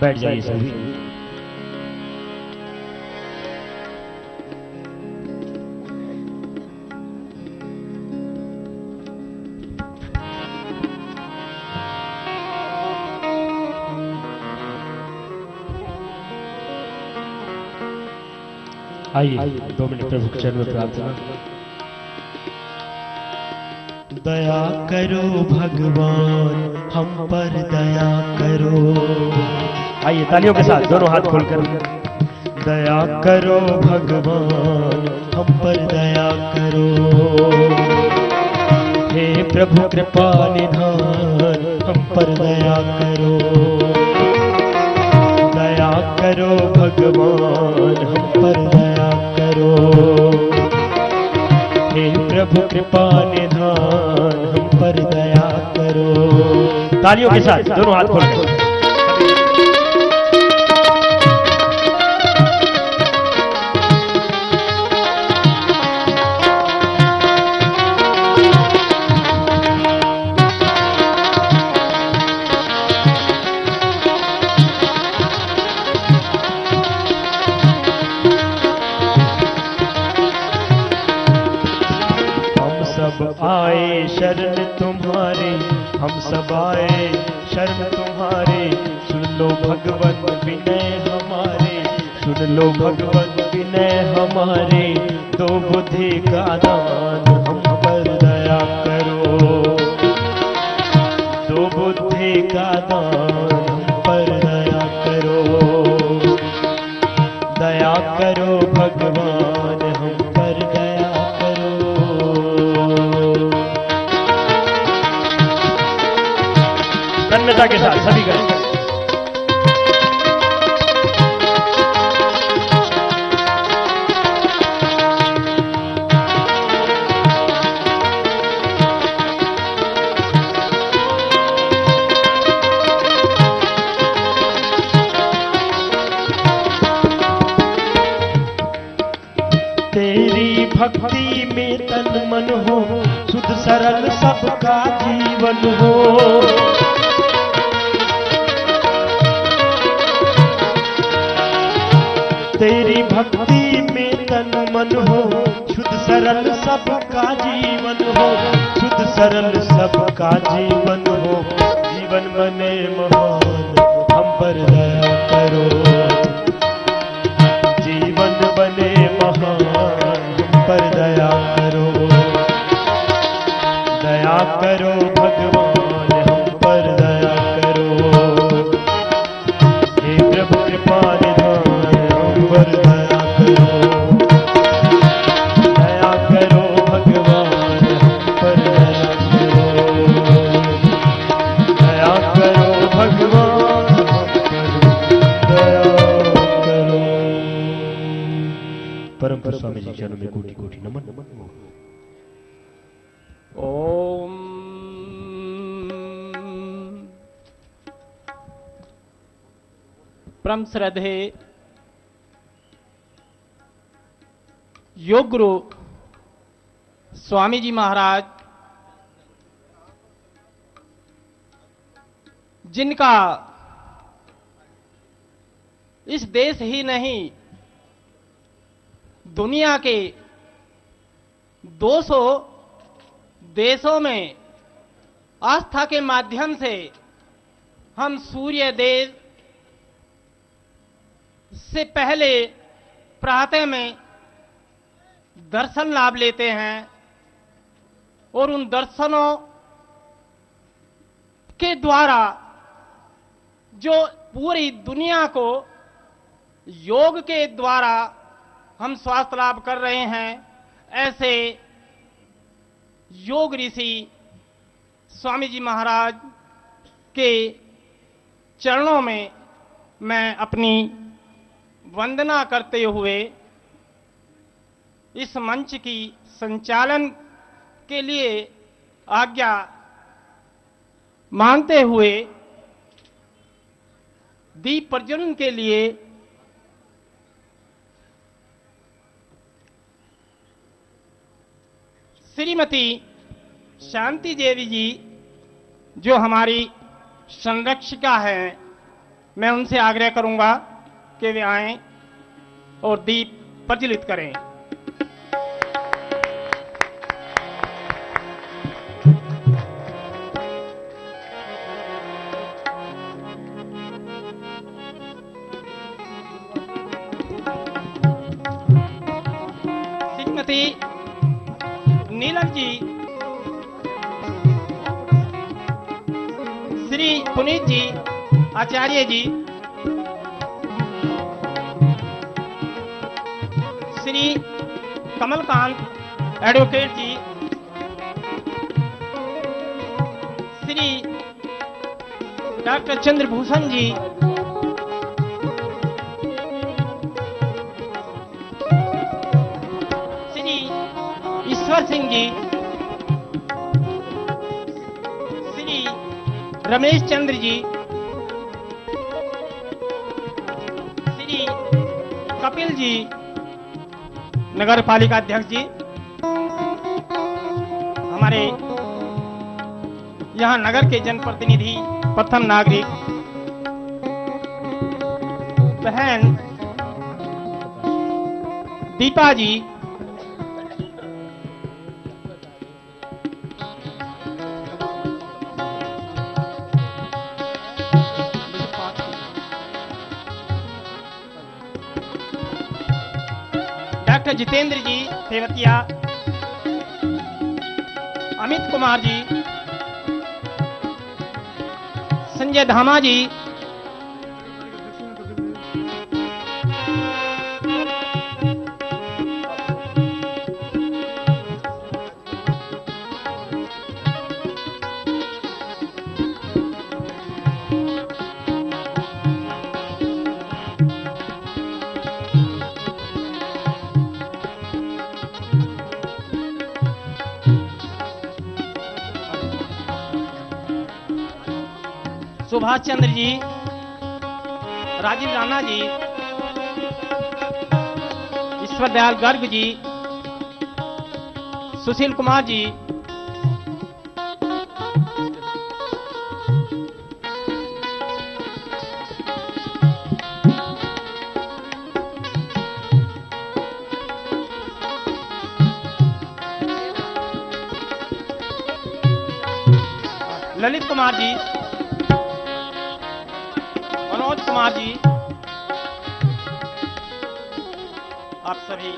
बैठ जाइए सभी। आइए 2 मिनट प्रभु के चरण में प्रार्थना। दया करो भगवान हम पर दया करो। आइए तालियों के साथ दोनों हाथ खोलकर। दया करो भगवान हम पर दया करो। हे प्रभु कृपा निधान हम पर दया करो। दया करो भगवान हम पर दया करो। हे प्रभु कृपा निधान हम पर दया करो। तालियों के साथ दोनों हाथ खोलकर। आए शरण तुम्हारे, हम सब आए शरण तुम्हारे। सुन लो भगवन विनय हमारे, सुन लो भगवन विनय हमारे। दो बुद्धि का दान हम पर दया करो। दो बुद्धि का दान हम पर दया करो। दया करो भगवान हम पर दया करो। तन्मयता के साथ सभी करें। तेरी भक्ति में तन मन हो, शुद्ध सरल सबका जीवन हो। तेरी भक्ति में तन मन हो, शुद्ध सरल सबका जीवन हो। शुद्ध सरल सबका जीवन हो। जीवन बने महान हम पर दया करो। जीवन बने महान हम पर दया करो। दया करो भगवान हम पर दया करो। हे प्रभु कृपा निधान हम पर दया करो। दया करो भगवान हम पर दया करो। दया करो भगवान हम पर दया करो। परम पिता स्वामी जी चरणों में कोटि कोटि नमन। ओम परम श्रद्धे योग गुरु स्वामी जी महाराज, जिनका इस देश ही नहीं दुनिया के 200 देशों में आस्था के माध्यम से हम सूर्य देव से पहले प्रातः में दर्शन लाभ लेते हैं और उन दर्शनों के द्वारा जो पूरी दुनिया को योग के द्वारा हम स्वास्थ्य लाभ कर रहे हैं, ऐसे योग ऋषि स्वामी जी महाराज के चरणों में मैं अपनी वंदना करते हुए इस मंच की संचालन के लिए आज्ञा मांगते हुए दीप प्रज्वलन के लिए श्रीमती शांति देवी जी, जो हमारी संरक्षिका हैं, मैं उनसे आग्रह करूंगा कि वे आएं और दीप प्रज्वलित करें। श्रीमती नीलम जी, श्री पुनीत जी, आचार्य जी, श्री कमलकांत एडवोकेट जी, श्री डॉक्टर चंद्रभूषण जी, श्री ईश्वर सिंह जी, श्री रमेश चंद्र जी, श्री कपिल जी, नगर पालिका अध्यक्ष जी, हमारे यहां नगर के जनप्रतिनिधि, प्रथम नागरिक बहन दीपा जी, डॉक्टर जितेंद्र जी सेवतिया, अमित कुमार जी, संजय धामा जी, सुभाष चंद्र जी, राजीव राणा जी, ईश्वर दयाल गर्ग जी, सुशील कुमार जी, ललित कुमार जी, मनोज कुमार जी, आप सभी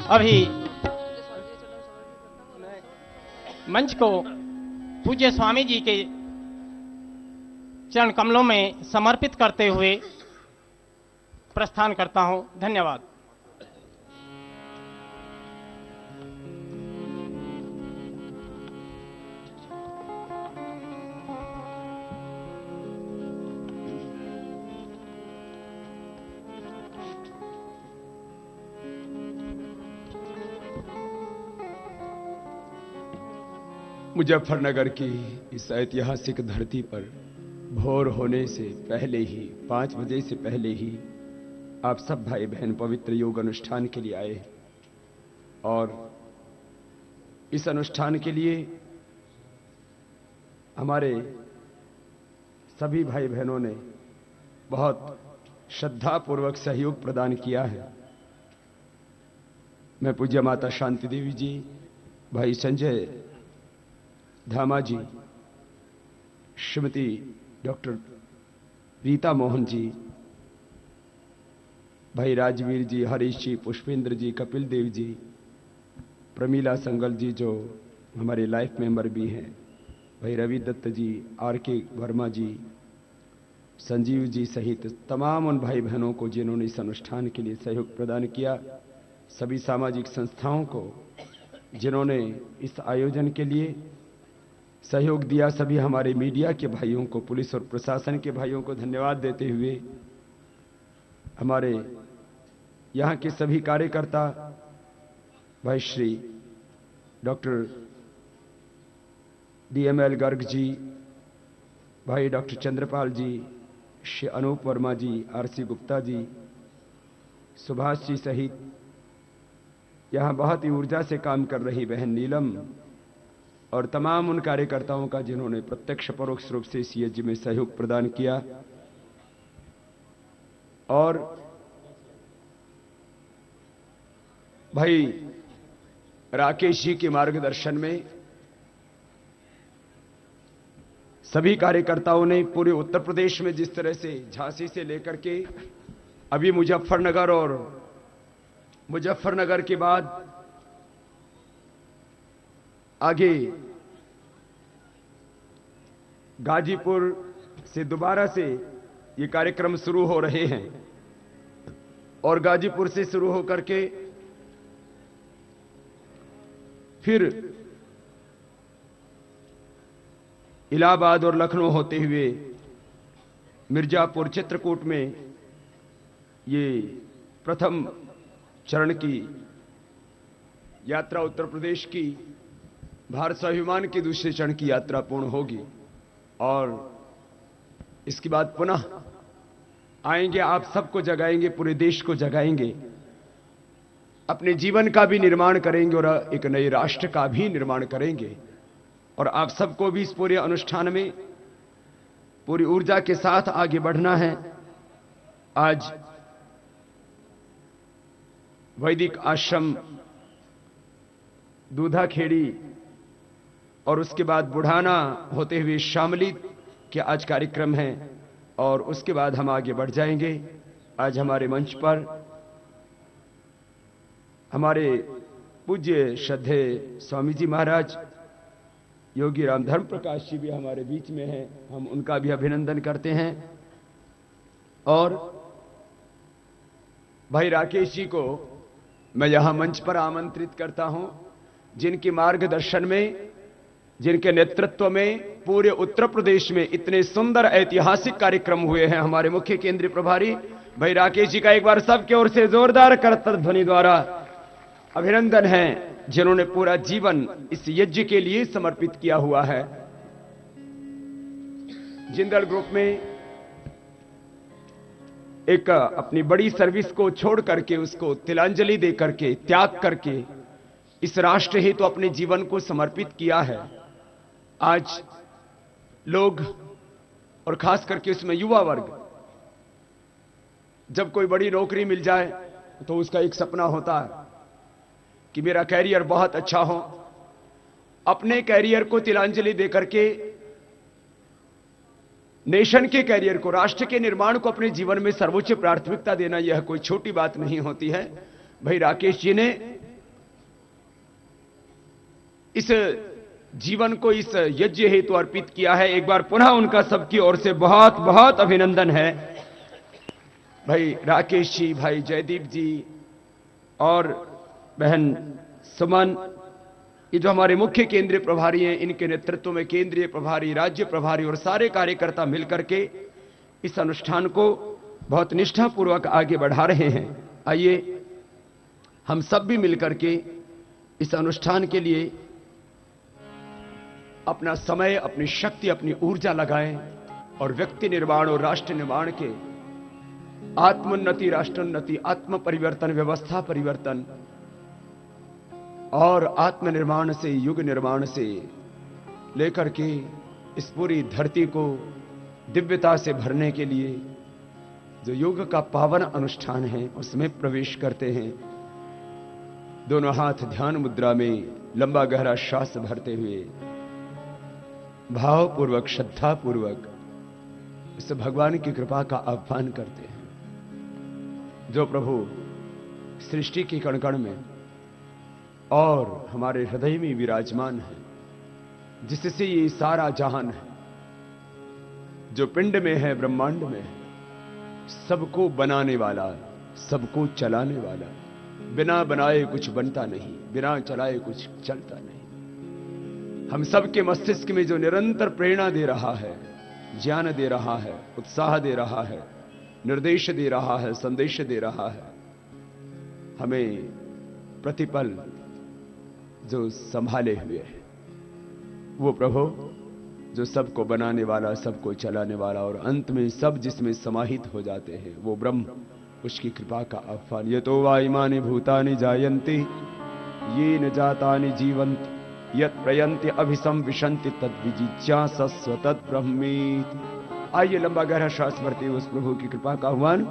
अभी मंच को पूज्य स्वामी जी के चरण कमलों में समर्पित करते हुए प्रस्थान करता हूं। धन्यवाद। मुजफ्फरनगर की इस ऐतिहासिक धरती पर भोर होने से पहले ही 5 बजे से पहले ही आप सब भाई बहन पवित्र योग अनुष्ठान के लिए आए और इस अनुष्ठान के लिए हमारे सभी भाई बहनों ने बहुत श्रद्धापूर्वक सहयोग प्रदान किया है। मैं पूज्य माता शांति देवी जी, भाई संजय धामा जी, श्रीमती डॉक्टर रीता मोहन जी, भाई राजवीर जी, हरीश जी, पुष्पेंद्र जी, कपिल देव जी, प्रमीला संगल जी जो हमारे लाइफ मेंबर भी हैं, भाई रवि दत्त जी, आर.के. वर्मा जी, संजीव जी सहित तमाम उन भाई बहनों को जिन्होंने इस अनुष्ठान के लिए सहयोग प्रदान किया, सभी सामाजिक संस्थाओं को जिन्होंने इस आयोजन के लिए सहयोग दिया, सभी हमारे मीडिया के भाइयों को, पुलिस और प्रशासन के भाइयों को धन्यवाद देते हुए हमारे यहाँ के सभी कार्यकर्ता, भाई श्री डॉक्टर DML गर्ग जी, भाई डॉक्टर चंद्रपाल जी, श्री अनूप वर्मा जी, RC गुप्ता जी, सुभाष जी सहित यहां बहुत ही ऊर्जा से काम कर रही बहन नीलम और तमाम उन कार्यकर्ताओं का जिन्होंने प्रत्यक्ष परोक्ष रूप से इस यज्ञ में सहयोग प्रदान किया, और भाई राकेश जी के मार्गदर्शन में सभी कार्यकर्ताओं ने पूरे उत्तर प्रदेश में जिस तरह से झांसी से लेकर के अभी मुजफ्फरनगर और मुजफ्फरनगर के बाद आगे गाजीपुर से दोबारा से ये कार्यक्रम शुरू हो रहे हैं, और गाजीपुर से शुरू होकर के फिर इलाहाबाद और लखनऊ होते हुए मिर्जापुर चित्रकूट में ये प्रथम चरण की यात्रा उत्तर प्रदेश की भारत स्वाभिमान के दूसरे चरण की यात्रा पूर्ण होगी, और इसके बाद पुनः आएंगे, आप सबको जगाएंगे, पूरे देश को जगाएंगे, अपने जीवन का भी निर्माण करेंगे और एक नए राष्ट्र का भी निर्माण करेंगे। और आप सबको भी इस पूरे अनुष्ठान में पूरी ऊर्जा के साथ आगे बढ़ना है। आज वैदिक आश्रम दूधाखेड़ी और उसके बाद बुढ़ाना होते हुए शामली के आज कार्यक्रम है, और उसके बाद हम आगे बढ़ जाएंगे। आज हमारे मंच पर हमारे पूज्य श्रद्धेय स्वामी जी महाराज योगी राम धर्म प्रकाश जी भी हमारे बीच में हैं, हम उनका भी अभिनंदन करते हैं। और भाई राकेश जी को मैं यहां मंच पर आमंत्रित करता हूं, जिनके मार्गदर्शन में, जिनके नेतृत्व में पूरे उत्तर प्रदेश में इतने सुंदर ऐतिहासिक कार्यक्रम हुए हैं। हमारे मुख्य केंद्रीय प्रभारी भाई राकेश जी का एक बार सबके ओर से जोरदार करताल ध्वनि द्वारा अभिनंदन है, जिन्होंने पूरा जीवन इस यज्ञ के लिए समर्पित किया हुआ है। जिंदल ग्रुप में एक अपनी बड़ी सर्विस को छोड़ करके, उसको तिलांजलि दे करके, त्याग करके इस राष्ट्र हेतु तो अपने जीवन को समर्पित किया है। आज लोग और खास करके उसमें युवा वर्ग, जब कोई बड़ी नौकरी मिल जाए तो उसका एक सपना होता है कि मेरा कैरियर बहुत अच्छा हो। अपने कैरियर को तिलांजलि देकर के नेशन के कैरियर को, राष्ट्र के निर्माण को अपने जीवन में सर्वोच्च प्राथमिकता देना, यह कोई छोटी बात नहीं होती है। भाई राकेश जी ने इस जीवन को इस यज्ञ हेतु अर्पित किया है। एक बार पुनः उनका सबकी ओर से बहुत बहुत अभिनंदन है। भाई राकेश जी, भाई जयदीप जी और बहन सुमन, ये जो हमारे मुख्य केंद्रीय प्रभारी हैं, इनके नेतृत्व में केंद्रीय प्रभारी, राज्य प्रभारी और सारे कार्यकर्ता मिलकर के इस अनुष्ठान को बहुत निष्ठापूर्वक आगे बढ़ा रहे हैं। आइए हम सब भी मिलकर के इस अनुष्ठान के लिए अपना समय, अपनी शक्ति, अपनी ऊर्जा लगाएं और व्यक्ति निर्माण और राष्ट्र निर्माण के आत्मोन्नति, राष्ट्रोन्नति, आत्म परिवर्तन, व्यवस्था परिवर्तन और आत्मनिर्माण से, युग निर्माण से लेकर के इस पूरी धरती को दिव्यता से भरने के लिए जो योग का पावन अनुष्ठान है उसमें प्रवेश करते हैं। दोनों हाथ ध्यान मुद्रा में लंबा गहरा श्वास भरते हुए भावपूर्वक, श्रद्धापूर्वक इस भगवान की कृपा का आह्वान करते हैं, जो प्रभु सृष्टि के कण कण में और हमारे हृदय में विराजमान है, जिससे ये सारा जहान है, जो पिंड में है, ब्रह्मांड में है, सबको बनाने वाला, सबको चलाने वाला, बिना बनाए कुछ बनता नहीं, बिना चलाए कुछ चलता नहीं। हम सबके मस्तिष्क में जो निरंतर प्रेरणा दे रहा है, ज्ञान दे रहा है, उत्साह दे रहा है, निर्देश दे रहा है, संदेश दे रहा है, हमें प्रतिपल जो संभाले हुए है, वो प्रभु जो सबको बनाने वाला, सबको चलाने वाला और अंत में सब जिसमें समाहित हो जाते हैं, वो ब्रह्म, उसकी कृपा का आह्वान। ये तो वा इमानि भूतानि जायन्ति ये न जातानि जीवन्ति यत् प्रयन्ति अभिसंविशन्ति तद्विजिज्ञासस्व तद्ब्रह्मेति। आइए लंबा गहरा श्वास भरते हुए उस प्रभु की कृपा का आह्वान।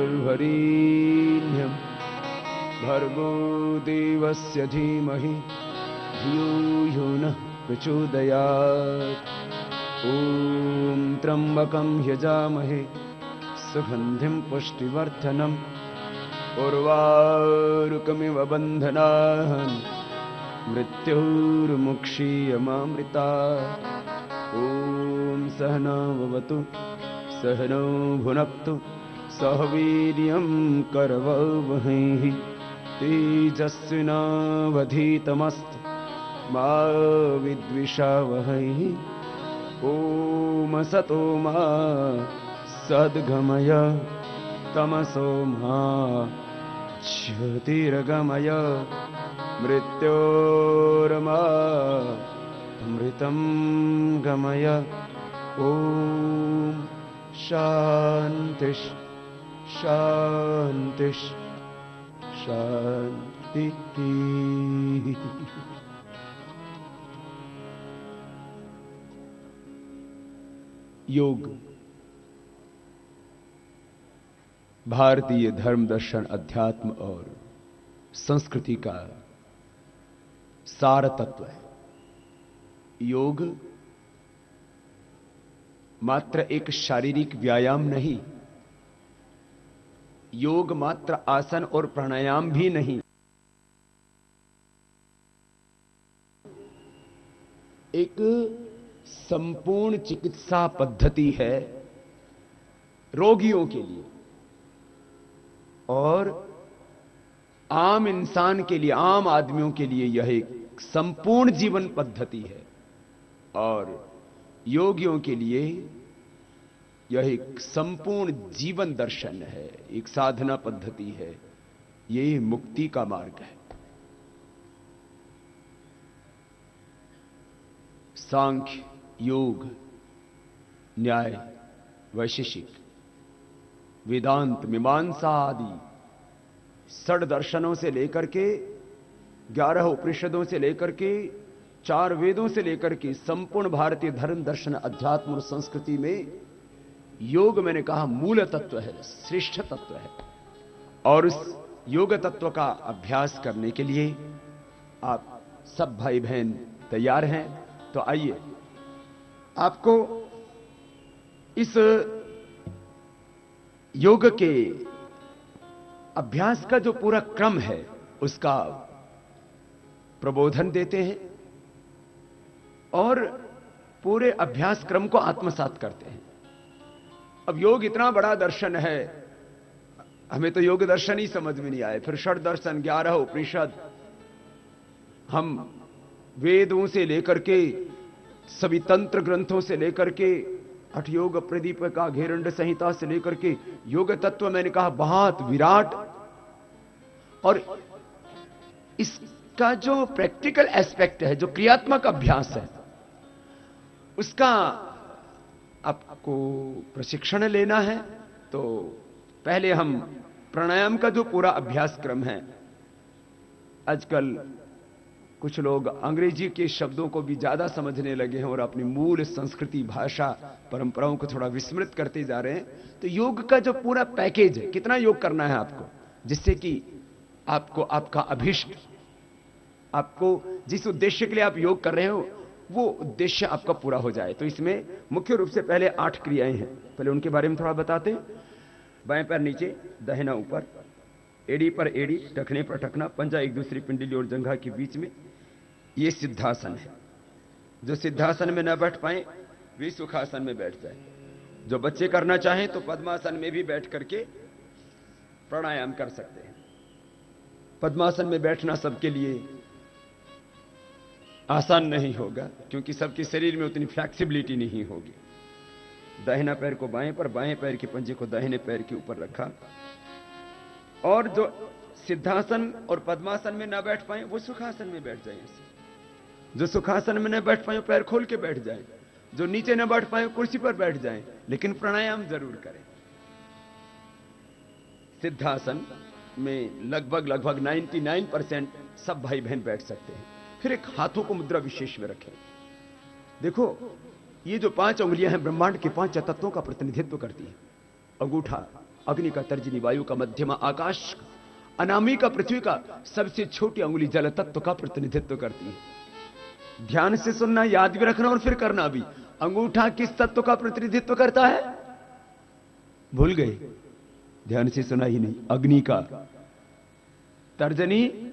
तत्सवितुर्वरेण्यं भर्गो देवस्य धीमहि धियो यो नः प्रचोदयात्। ॐ त्र्यम्बकं यजामहे सुगन्धिं पुष्टिवर्धनम् उर्वारुकमिव बन्धनान् मृत्योर्मुक्षीयमामृतात्। ॐ सहना भवतु सहनौ भुनक्तु सह वीर्यं करवावहै तेजस्विनावधीतमस्तु मा विद्विषावहै। ॐ असतो मा सद्गमय तमसो मा ज्योतिर्गमय मृत्योर्मा अमृतं गमय। ॐ शांति शांति शांति। योग भारतीय धर्म दर्शन अध्यात्म और संस्कृति का सार तत्व है। योग मात्र एक शारीरिक व्यायाम नहीं, योग मात्र आसन और प्राणायाम भी नहीं, एक संपूर्ण चिकित्सा पद्धति है रोगियों के लिए और आम इंसान के लिए, आम आदमियों के लिए यह एक संपूर्ण जीवन पद्धति है और योगियों के लिए यह एक संपूर्ण जीवन दर्शन है, एक साधना पद्धति है, यह मुक्ति का मार्ग है। सांख्य, योग, न्याय, वैशेषिक, वेदांत, मीमांसा आदि 6 दर्शनों से लेकर के 11 उपनिषदों से लेकर के 4 वेदों से लेकर के संपूर्ण भारतीय धर्म दर्शन अध्यात्म और संस्कृति में योग, मैंने कहा, मूल तत्व है, श्रेष्ठ तत्व है। और उस योग तत्व का अभ्यास करने के लिए आप सब भाई बहन तैयार हैं? तो आइए, आपको इस योग के अभ्यास का जो पूरा क्रम है उसका प्रबोधन देते हैं और पूरे अभ्यास क्रम को आत्मसात करते हैं। अब योग इतना बड़ा दर्शन है, हमें तो योग दर्शन ही समझ में नहीं आए, फिर षड दर्शन, 11 उपनिषद, हम वेदों से लेकर के सभी तंत्र ग्रंथों से लेकर के हठ योग प्रदीपिका, घेरंड संहिता से लेकर के योग तत्व, मैंने कहा, बहुत विराट। और इसका जो प्रैक्टिकल एस्पेक्ट है, जो क्रियात्मक अभ्यास है, उसका आपको प्रशिक्षण लेना है तो पहले हम प्राणायाम का जो पूरा अभ्यास क्रम है, आजकल कुछ लोग अंग्रेजी के शब्दों को भी ज्यादा समझने लगे हैं और अपनी मूल संस्कृति, भाषा, परंपराओं को थोड़ा विस्मृत करते जा रहे हैं। तो योग का जो पूरा पैकेज है, कितना योग करना है आपको, जिससे कि आपको आपका अभिष्ट, आपको जिस उद्देश्य के लिए आप योग कर रहे हो वो उद्देश्य आपका पूरा हो जाए। तो इसमें मुख्य रूप से पहले 8 क्रियाएं हैं, पहले उनके बारे में थोड़ा बताते हैं। बाएं पैर नीचे, दाहिना ऊपर, एड़ी पर एड़ी, टखने पर टखना, पंजा एक दूसरी पिंडली और जंघा के बीच में, ये सिद्धासन है। जो सिद्धासन में न बैठ पाए वे सुखासन में बैठ जाए। जो बच्चे करना चाहें तो पद्मासन में भी बैठ करके प्राणायाम कर सकते हैं। पद्मासन में बैठना सबके लिए आसान नहीं होगा, क्योंकि सबके शरीर में उतनी फ्लेक्सिबिलिटी नहीं होगी। दाहिना पैर को बाएं पर, बाएं पैर के पंजे को दाहिने पैर के ऊपर रखा, और जो सिद्धासन और पद्मासन में ना बैठ पाए वो सुखासन में बैठ जाए। जो सुखासन में न बैठ पाए पैर खोल के बैठ जाए, जो नीचे न बैठ पाए कुर्सी पर बैठ जाए, लेकिन प्राणायाम जरूर करें। सिद्धासन में लगभग 99% सब भाई बहन बैठ सकते हैं। फिर एक हाथों को मुद्रा विशेष में रखें। देखो, ये जो 5 उंगलियां हैं ब्रह्मांड के 5 तत्वों का प्रतिनिधित्व करती है। अंगूठा अग्नि का, तर्जनी वायु का, मध्यमा आकाश का, अनामिका पृथ्वी का, सबसे छोटी अंगुली जल तत्व का प्रतिनिधित्व करती है। ध्यान से सुनना, याद भी रखना और फिर करना भी। अंगूठा किस तत्व का प्रतिनिधित्व करता है? भूल गए? ध्यान से सुना ही नहीं। अग्नि का। तर्जनी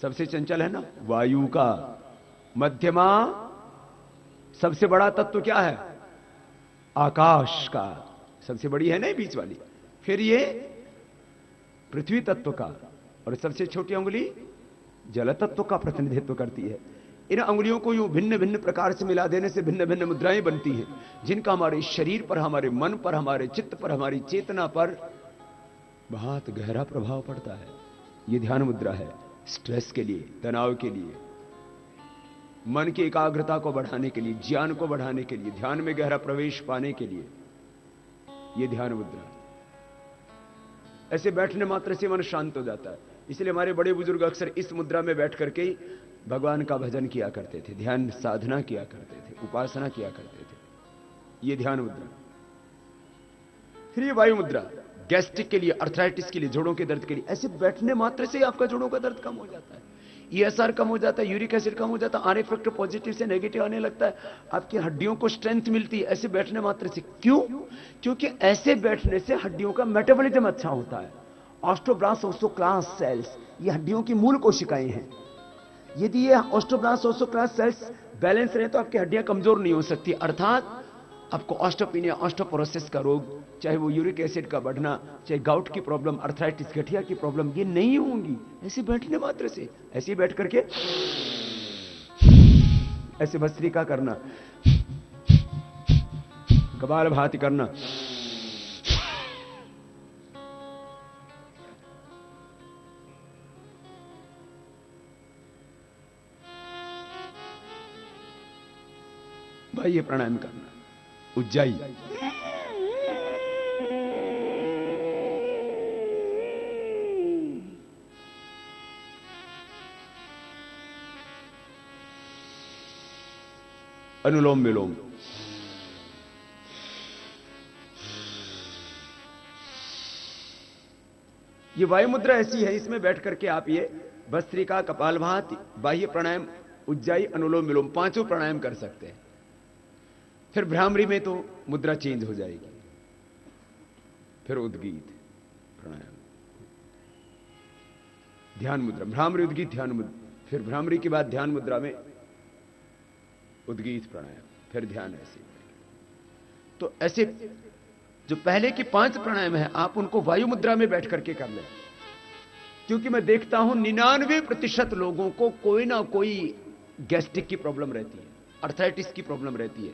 सबसे चंचल है ना, वायु का। मध्यमा सबसे बड़ा तत्व क्या है? आकाश का। सबसे बड़ी है ना बीच वाली। फिर ये पृथ्वी तत्व का, और सबसे छोटी उंगली जल तत्व का प्रतिनिधित्व करती है। इन अंगुलियों को यूं भिन्न भिन्न प्रकार से मिला देने से भिन्न भिन्न मुद्राएं बनती हैं, जिनका हमारे शरीर पर, हमारे मन पर, हमारे चित्त पर, हमारी चेतना पर बहुत गहरा प्रभाव पड़ता है। यह ध्यान मुद्रा है स्ट्रेस के लिए, तनाव के लिए, मन की एकाग्रता को बढ़ाने के लिए, ज्ञान को बढ़ाने के लिए, ध्यान में गहरा प्रवेश पाने के लिए यह ध्यान मुद्रा। ऐसे बैठने मात्र से मन शांत हो जाता है। इसलिए हमारे बड़े बुजुर्ग अक्सर इस मुद्रा में बैठ करके ही भगवान का भजन किया करते थे, ध्यान साधना किया करते थे, उपासना किया करते थे। यह ध्यान मुद्रा। फिर ये वायु मुद्रा, गैस्ट्रिक के लिए, अर्थराइटिस के लिए, जोड़ों के दर्द के लिए। ऐसे बैठने मात्र से आपका जोड़ों का दर्द कम हो जाता है, ESR कम हो जाता है, यूरिक एसिड कम हो जाता है, आर फैक्टर पॉजिटिव से नेगेटिव आने लगता है, आपकी हड्डियों को स्ट्रेंथ मिलती है ऐसे बैठने मात्र से। क्यों? क्योंकि ऐसे बैठने से हड्डियों का मेटाबॉलिज्म अच्छा होता है। ऑस्टोब्लास्ट ओस्टोक्लास्ट सेल्स, ये हड्डियों की मूल कोशिकाएं हैं। यदि ये ऑस्टोब्लास्ट ओस्टोक्लास्ट सेल्स बैलेंस रहे तो आपकी हड्डियां कमजोर नहीं हो सकती, अर्थात आपको ऑस्टोपिनिया, ऑस्टोपोरोसिस का रोग, चाहे वो यूरिक एसिड का बढ़ना, चाहे गाउट की प्रॉब्लम, अर्थराइटिस, गठिया की प्रॉब्लम, ये नहीं होंगी ऐसे बैठने मात्र से। ऐसे बैठ करके ऐसे भस्त्रिका करना, कपालभाति करना, भाई ये प्राणायाम करना। उज्जाई, अनुलोम विलोम, ये वायु मुद्रा ऐसी है, इसमें बैठ करके आप ये भस्त्रिका, कपालभाति, बाह्य प्राणायाम, उज्जाई, अनुलोम विलोम 5 प्राणायाम कर सकते हैं। फिर भ्रामरी में तो मुद्रा चेंज हो जाएगी। फिर उद्गीत प्राणायाम, ध्यान मुद्रा, भ्रामरी, उद्गीत, ध्यान मुद्रा। फिर भ्रामरी के बाद ध्यान मुद्रा में उद्गीत प्राणायाम, फिर ध्यान। ऐसे तो ऐसे जो पहले के 5 प्राणायाम है आप उनको वायु मुद्रा में बैठ करके कर लें। क्योंकि मैं देखता हूं 99% लोगों को कोई ना कोई गैस्ट्रिक की प्रॉब्लम रहती है, अर्थराइटिस की प्रॉब्लम रहती है,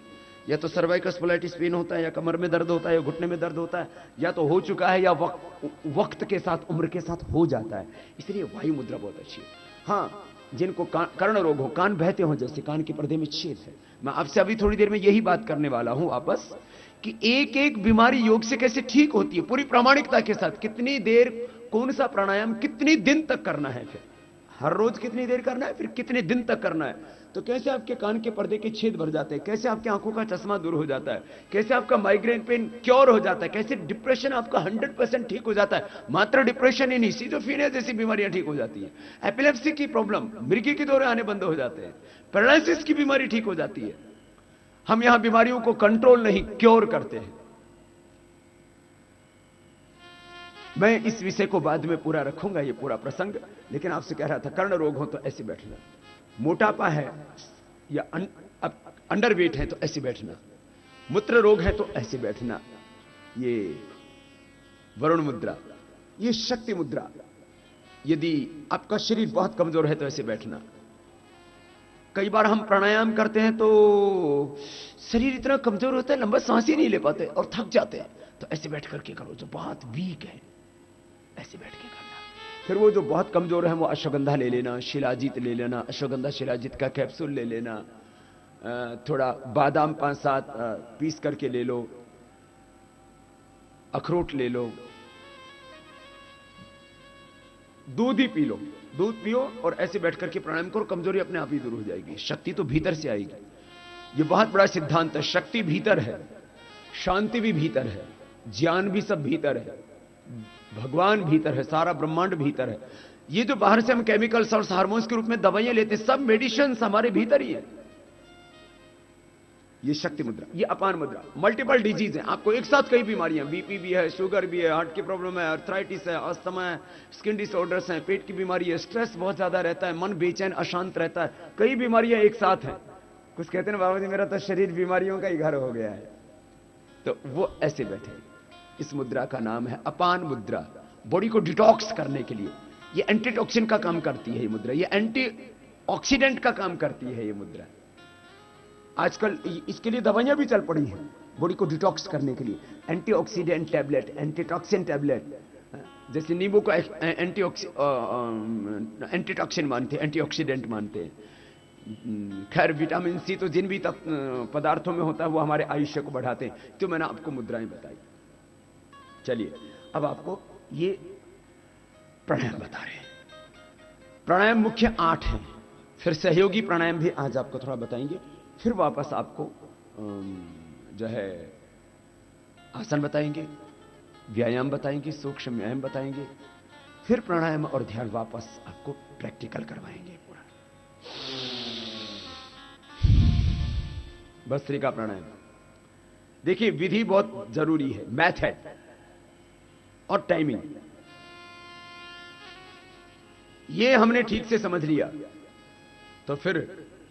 या तो सर्वाइकल स्पोलाइटिस पेन होता है, या कमर में दर्द होता है, या घुटने में दर्द होता है, या तो हो चुका है, या वक्त के साथ, उम्र के साथ हो जाता है। इसलिए वायु मुद्रा बहुत अच्छी है। हां, जिनको कर्ण रोग हो, कान बहते हो, जैसे कान के पर्दे में छेद है। मैं आपसे अभी थोड़ी देर में यही बात करने वाला हूं वापस कि एक एक बीमारी योग से कैसे ठीक होती है, पूरी प्रामाणिकता के साथ। कितनी देर कौन सा प्राणायाम कितनी दिन तक करना है, फिर हर रोज कितनी देर करना है, फिर कितने दिन तक करना है, तो कैसे आपके कान के पर्दे के छेद भर जाते हैं, कैसे आपकी आंखों का चश्मा दूर हो जाता है, कैसे आपका माइग्रेन पेन क्योर हो जाता है, कैसे डिप्रेशन आपका 100% ठीक हो जाता है। मात्र डिप्रेशन ही नहीं, सिजोफ्रेनिया जैसी बीमारियां ठीक हो जाती है, एपिलेप्सी की प्रॉब्लम, मिर्गी के दौरे आने बंद हो जाते हैं, पैरालिसिस की बीमारी ठीक हो जाती है। हम यहां बीमारियों को कंट्रोल नहीं, क्योर करते हैं। मैं इस विषय को बाद में पूरा रखूंगा, ये पूरा प्रसंग, लेकिन आपसे कह रहा था कर्ण रोग हो तो ऐसे बैठना, मोटापा है या अंडरवेट है तो ऐसे बैठना, मूत्र रोग है तो ऐसे बैठना, ये वरुण मुद्रा, ये शक्ति मुद्रा। यदि आपका शरीर बहुत कमजोर है तो ऐसे बैठना। कई बार हम प्राणायाम करते हैं तो शरीर इतना कमजोर होता है, लंबा सांस ही नहीं ले पाते और थक जाते हैं, तो ऐसे बैठ करके करो। जो बहुत वीक है ऐसे बैठ के करना। फिर वो जो बहुत कमजोर है वो अश्वगंधा ले लेना, शिलाजीत ले लेना, अश्वगंधा शिलाजीत का कैप्सूल ले लेना, थोड़ा बादाम 5-7 पीस करके ले लो, अखरोट ले लो, दूध ही पी लो, दूध पियो और ऐसे बैठ करके प्राणायाम करो, कमजोरी अपने आप ही दूर हो जाएगी। शक्ति तो भीतर से आएगी, ये बहुत बड़ा सिद्धांत है। शक्ति भीतर है, शांति भी भीतर है, ज्ञान भी सब भीतर है, भगवान भीतर है, सारा ब्रह्मांड भीतर है। ये जो बाहर से हम केमिकल्स और हार्मोन्स के रूप में दवाइयां लेते हैं, सब मेडिसिन हमारे भीतर ही है। ये शक्ति मुद्रा, ये अपान मुद्रा। मल्टीपल डिजीज है, आपको एक साथ कई बीमारियां, बीपी भी है, शुगर भी है, हार्ट की प्रॉब्लम है, अर्थराइटिस है, अस्थमा है, स्किन डिसऑर्डर्स हैं, पेट की बीमारी है, स्ट्रेस बहुत ज्यादा रहता है, मन बेचैन अशांत रहता है, कई बीमारियां एक साथ हैं। कुछ कहते हैं बाबा जी मेरा तो शरीर बीमारियों का ही घर हो गया है, तो वो ऐसे बैठे। इस मुद्रा का नाम है अपान मुद्रा, बॉडी को डिटॉक्स करने के लिए। ये एंटीटॉक्सिन का काम करती है ये मुद्रा, ये एंटीऑक्सीडेंट का काम करती है ये मुद्रा। आजकल इसके लिए दवाइयां भी चल पड़ी हैं, बॉडी को डिटॉक्स करने के लिए। एंटीऑक्सीडेंट टैबलेट, एंटीटॉक्सिन टैबलेट, जैसे नींबू को एंटीटॉक्सिन मानते हैं, एंटीऑक्सीडेंट मानते हैं। खैर विटामिन सी तो जिन भी पदार्थों में होता है वो हमारे आयुष्य को बढ़ाते हैं। तो मैंने आपको मुद्राएं बताई। चलिए अब आपको ये प्राणायाम बता रहे हैं। प्राणायाम मुख्य 8 हैं, फिर सहयोगी प्राणायाम भी आज आपको थोड़ा बताएंगे, फिर वापस आपको जो है आसन बताएंगे, व्यायाम बताएंगे, सूक्ष्म व्यायाम बताएंगे, फिर प्राणायाम और ध्यान वापस आपको प्रैक्टिकल करवाएंगे पूरा। भस्त्रिका प्राणायाम देखिए, विधि बहुत जरूरी है, मेथड और टाइमिंग। ये हमने ठीक से समझ लिया तो फिर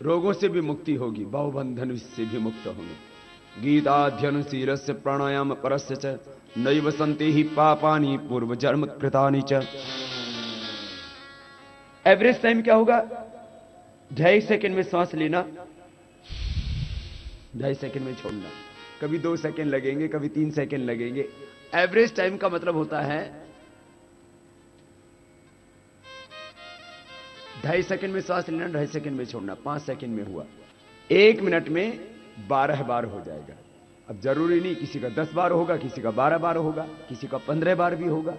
रोगों से भी मुक्ति होगी, भावबंधन से भी मुक्त होंगे। गीताध्ययन शीरस्य प्राणायाम परस्य च नैव सन्ति ही पापानि पूर्व जन्म कृतानि च। एवरेज टाइम क्या होगा? 2.5 सेकंड में सांस लेना, 2.5 सेकंड में छोड़ना, कभी 2 सेकंड लगेंगे, कभी 3 सेकंड लगेंगे। एवरेज टाइम का मतलब होता है 2.5 सेकंड में सांस लेना, 2.5 सेकंड में छोड़ना, 5 सेकंड में हुआ, 1 मिनट में 12 बार हो जाएगा। अब जरूरी नहीं किसी का 10 बार होगा, किसी का 12 बार होगा, किसी का 15 बार भी होगा।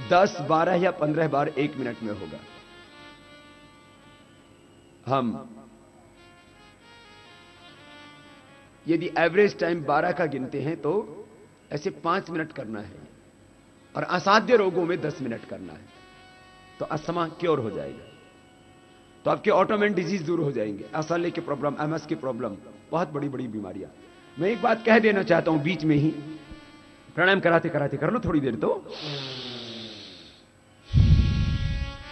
दस, 12 या 15 बार 1 मिनट में होगा। हम यदि एवरेज टाइम 12 का गिनते हैं तो ऐसे 5 मिनट करना है, और असाध्य रोगों में 10 मिनट करना है, तो अस्थमा क्योर हो जाएगा, तो आपके ऑटोइम्यून डिजीज दूर हो जाएंगे, असले की प्रॉब्लम, एमएस की प्रॉब्लम, बहुत बड़ी बड़ी बीमारियां। मैं एक बात कह देना चाहता हूं बीच में ही, प्राणायाम कराते कराते कर लो थोड़ी देर, तो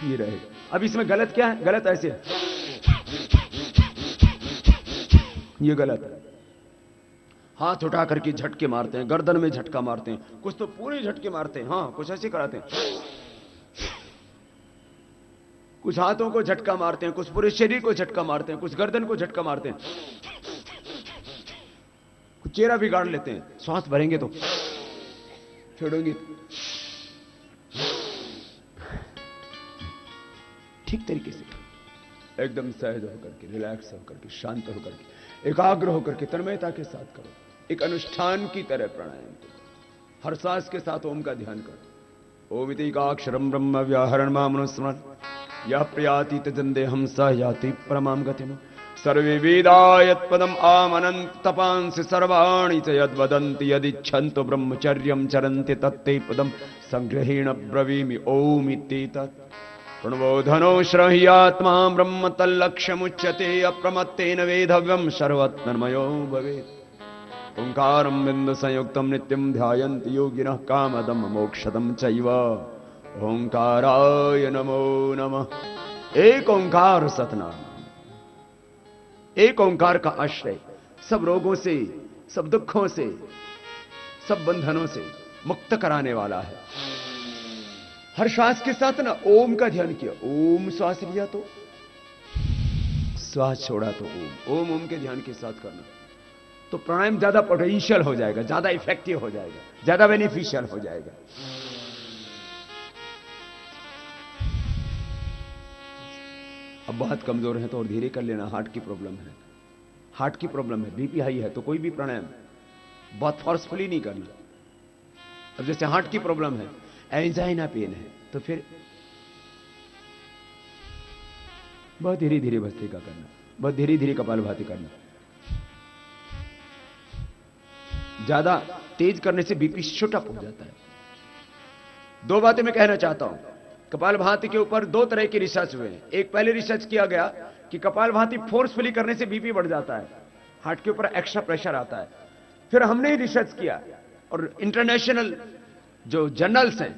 ये रहेगा। अब इसमें गलत क्या है? गलत ऐसे, ये गलत है। हाथ उठा करके झटके मारते हैं, गर्दन में झटका मारते हैं, कुछ तो पूरे झटके मारते हैं, हाँ कुछ ऐसे कराते हैं, कुछ हाथों को झटका मारते हैं, कुछ पूरे शरीर को झटका मारते हैं, कुछ गर्दन को झटका मारते हैं, चेहरा बिगाड़ लेते हैं, श्वास भरेंगे तो छोड़ोगे, ठीक तरीके से एकदम सहज होकर के, रिलैक्स होकर के, शांत होकर के, एकाग्र होकर के, तन्मयता के साथ करो। एक अनुष्ठान की तरह प्राणायाम करो। हर सांस के साथ ओम का ध्यान करो। ओम इति एकाक्षरम ब्रह्म व्याहरण मामनुस्मरण यः प्रयाति तजन्ते हंसा याति परमां गतिम्। सर्वे वेदा यत्पदम् आमनन्ति तपांसि सर्वाणि च यद्वदन्ति यदिच्छन्तु ब्रह्मचर्यं चरन्ति तत्ते पदं संग्रहेण ब्रवीमि ओम इत्येतत्। प्रणवोधनो श्रह्यात्मा ब्रह्म तल्लक्ष्यमुच्यते अप्रमत्तेन वेधव्यं सर्वत्नर्मयो भवेत्। ओंकारं बिंदु संयुक्तं नित्यं ध्यायन्ति योगिनः कामदं मोक्षदं चैव। ओंकाराय नमो नमः। एक ओंकार सतनाम, एक ओंकार का आश्रय सब रोगों से, सब दुखों से, सब बंधनों से मुक्त कराने वाला है। हर श्वास के साथ ना ओम का ध्यान किया। ओम श्वास लिया तो श्वास छोड़ा तो ओम, ओम ओम के ध्यान के साथ करना तो प्राणायाम ज्यादा पोटेंशियल हो जाएगा, ज्यादा इफेक्टिव हो जाएगा, ज्यादा बेनिफिशियल हो जाएगा। अब बहुत कमजोर है तो और धीरे कर लेना। हार्ट की प्रॉब्लम है, हार्ट की प्रॉब्लम है, बीपी हाई है तो कोई भी प्राणायाम बहुत फोर्सफुली नहीं करना। अब जैसे हार्ट की प्रॉब्लम है, एंजाइना पेन है तो फिर बहुत धीरे धीरे भस्त्रिका करना, बहुत धीरे धीरे कपालभाति करना। ज्यादा तेज करने से बीपी शूट अप हो जाता है। दो बातें मैं कहना चाहता हूं। कपालभाति के ऊपर दो तरह की रिसर्च हुए हैं। एक पहले रिसर्च किया गया कि कपालभाति फोर्सफुली करने से बीपी बढ़ जाता है, हार्ट के ऊपर एक्स्ट्रा प्रेशर आता है। फिर हमने ही रिसर्च किया और इंटरनेशनल जो जर्नल्स हैं,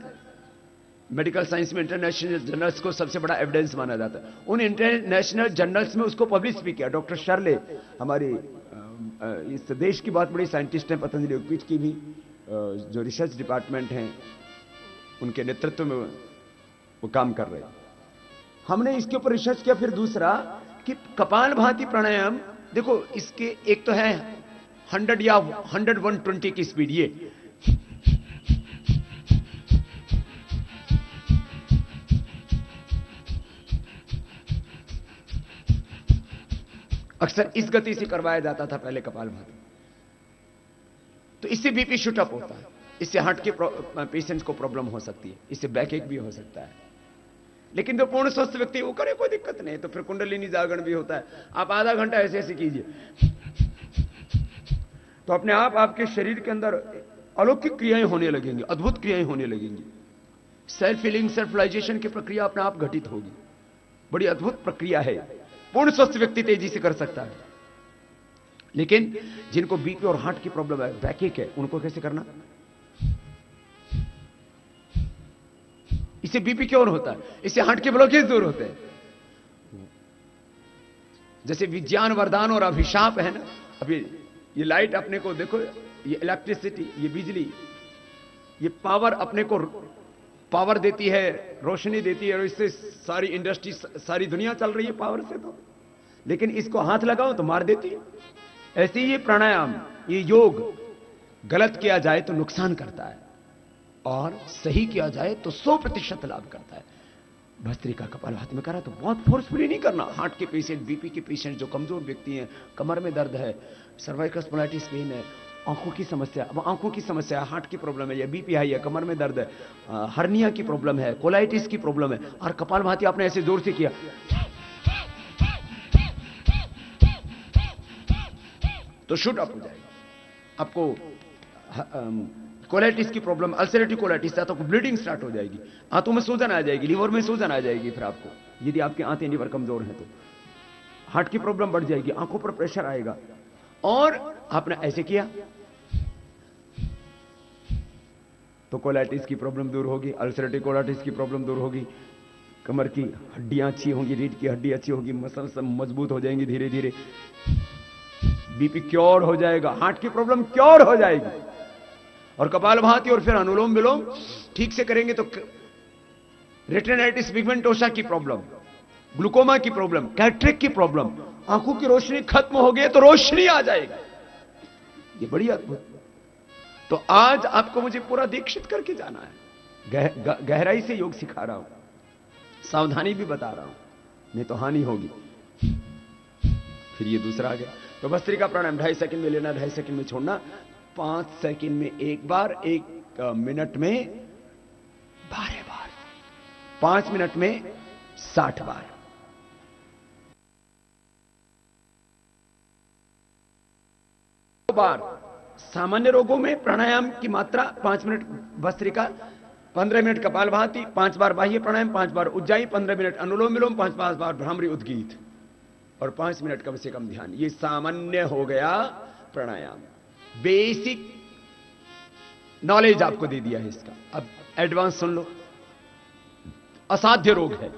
मेडिकल साइंस में इंटरनेशनल जर्नल्स को सबसे बड़ा एविडेंस माना जाता है, उन इंटरनेशनल जर्नल्स में उसको पब्लिश भी किया। डॉक्टर शर्ले हमारी इस देश की बहुत बड़ी साइंटिस्ट हैं, पतंजलि योगपीठ की भी जो रिसर्च डिपार्टमेंट हैं उनके नेतृत्व में वो काम कर रहे हैं। हमने इसके ऊपर रिसर्च किया। फिर दूसरा कि कपालभाति प्राणायाम देखो, इसके एक तो है 100 या 100-120 की स्पीड, ये अक्सर इस गति से करवाया जाता था पहले कपालभाति, तो इससे बीपी शूट अप होता है, इससे हार्ट के पेशेंट्स को प्रॉब्लम हो सकती है, इससे बैक एक भी हो सकता है। लेकिन जो पूर्ण स्वस्थ व्यक्ति वो करे कोई दिक्कत नहीं, तो फिर कुंडलिनी जागरण भी होता है। आप आधा घंटा ऐसे ऐसे कीजिए तो अपने आप आपके शरीर के अंदर अलौकिक क्रियाएं होने लगेंगी, अद्भुत क्रियाएं होने लगेंगी। सेल्फ हीलिंग, सेल्फ रियलाइजेशन की प्रक्रिया अपने आप घटित होगी। बड़ी अद्भुत प्रक्रिया है, पूर्ण स्वस्थ व्यक्ति तेजी से कर सकता है। लेकिन जिनको बीपी और हार्ट की प्रॉब्लम है, बैकएक है, उनको कैसे करना? इससे बीपी क्यों होता है? इससे हार्ट के ब्लॉकेज दूर होते हैं। जैसे विज्ञान वरदान और अभिशाप है ना, अभी ये लाइट अपने को देखो, ये इलेक्ट्रिसिटी, ये बिजली, ये पावर अपने को पावर देती है, रोशनी देती है, और इससे सारी इंडस्ट्री, सारी दुनिया चल रही है पावर से। तो लेकिन इसको हाथ लगाओ तो मार देती है। ऐसे ही ये प्राणायाम, ये योग गलत किया जाए तो नुकसान करता है और सही किया जाए तो 100% लाभ करता है। भस्त्रिका कपालभाति में करा तो बहुत फोर्सफुली नहीं करना। हार्ट के पेशेंट, बीपी के पेशेंट, जो कमजोर व्यक्ति हैं, कमर में दर्द है, सर्वाइकल स्पॉन्डिलाइटिस पेन है, आंखों की समस्या, अब आंखों की समस्या है, हार्ट की प्रॉब्लम है, या बीपी हाई है, कमर में दर्द है, हर्निया की प्रॉब्लम है, कोलाइटिस की प्रॉब्लम है, और कपालभाति आपने ऐसे जोर से किया तो शूट अप हो जाएगा। आपको कोलाइटिस की प्रॉब्लम, अल्सरेटिव कोलाइटिस है, तो ब्लीडिंग स्टार्ट हो जाएगी, आंतों में सूजन आ जाएगी, लीवर में सूजन आ जाएगी। फिर आपको, यदि आपके आंतें लीवर कमजोर हैं तो हार्ट की प्रॉब्लम बढ़ जाएगी, आंखों पर प्रेशर आएगा। और आपने ऐसे किया तो कोलाइटिस की प्रॉब्लम दूर होगी, अल्सरेटिव कोलाइटिस की प्रॉब्लम दूर होगी, कमर की हड्डियां अच्छी होंगी, रीढ़ की हड्डी अच्छी होगी, मसल सब मजबूत हो जाएंगी धीरे धीरे, बीपी क्योर हो जाएगा, हार्ट की प्रॉब्लम क्योर हो जाएगी। और कपालभाति और फिर अनुलोम विलोम ठीक से करेंगे तो रेटिनाइटिस पिगमेंटोसा की प्रॉब्लम, ग्लूकोमा की प्रॉब्लम, कैटरेक्ट की प्रॉब्लम, आंखों की रोशनी खत्म हो गई तो रोशनी आ जाएगी। ये बड़ी अद्भुत। तो आज आपको मुझे पूरा दीक्षित करके जाना है। गहराई से योग सिखा रहा हूं, सावधानी भी बता रहा हूं, नहीं तो हानि होगी। फिर ये दूसरा आ गया। तो भस्त्रिका प्राणायाम 2.5 सेकंड में लेना, 2.5 सेकंड में छोड़ना, 5 सेकंड में एक बार, 1 मिनट में 12 बार, 5 मिनट में 60 बार। बार सामान्य रोगों में प्राणायाम की मात्रा 5 मिनट भस्त्रिका, 15 मिनट कपालभाति, 5 बार बाह्य प्राणायाम, 5 बार उज्जाई, 15 मिनट अनुलोम विलोम, 5 बार भ्रामरी उद्गीत और 5 मिनट कम से कम ध्यान। ये सामान्य हो गया प्राणायाम। बेसिक नॉलेज आपको दे दिया है इसका। अब एडवांस सुन लो। असाध्य रोग है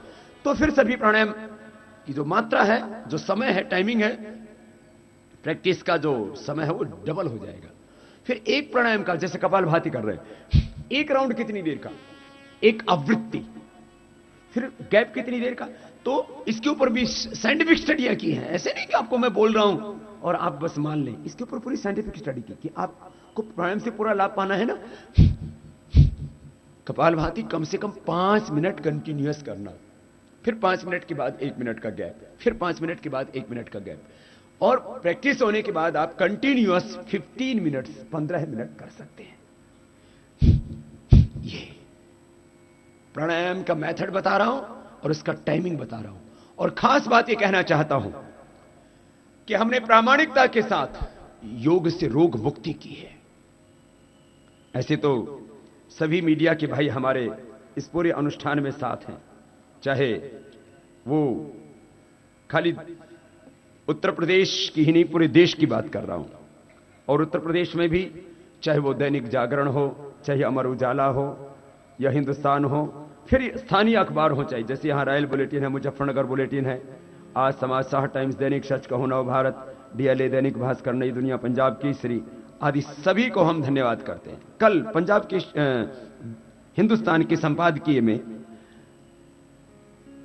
तो फिर सभी प्राणायाम की जो मात्रा है, जो समय है, टाइमिंग है, प्रैक्टिस का जो समय है वो डबल हो जाएगा। फिर एक प्राणायाम का, जैसे कपालभाति कर रहे हैं, एक राउंड कितनी देर का, एक आवृत्ति, फिर गैप कितनी देर का। तो इसके ऊपर भी साइंटिफिक स्टडियां की हैं। ऐसे नहीं कि आपको मैं बोल रहा हूं और आप बस मान लें। इसके ऊपर पूरी साइंटिफिक स्टडी की कि आपको प्राणायाम से पूरा लाभ पाना है ना। कपालभाति कम से कम 5 मिनट कंटिन्यूअस करना, फिर 5 मिनट के बाद 1 मिनट का गैप, फिर 5 मिनट के बाद 1 मिनट का गैप, और प्रैक्टिस होने के बाद आप कंटिन्यूअस 15 मिनट 15 मिनट कर सकते हैं। ये प्राणायाम का मेथड बता रहा हूं और इसका टाइमिंग बता रहा हूं। और खास बात यह कहना चाहता हूं कि हमने प्रामाणिकता के साथ योग से रोग मुक्ति की है। ऐसे तो सभी मीडिया के भाई हमारे इस पूरे अनुष्ठान में साथ हैं, चाहे वो खाली उत्तर प्रदेश की ही नहीं, पूरे देश की बात कर रहा हूं। और उत्तर प्रदेश में भी, चाहे वो दैनिक जागरण हो, चाहे अमर उजाला हो या हिंदुस्तान हो, फिर स्थानीय अखबार हो, चाहे जैसे यहां रॉयल बुलेटिन है, मुजफ्फरनगर बुलेटिन है, आज समाज, शाह टाइम्स, दैनिक सच कहो, नव भारत, डीएलए, दैनिक भास्कर, नई दुनिया, पंजाब केसरी आदि सभी को हम धन्यवाद करते हैं। कल पंजाब के हिंदुस्तान के संपादकीय में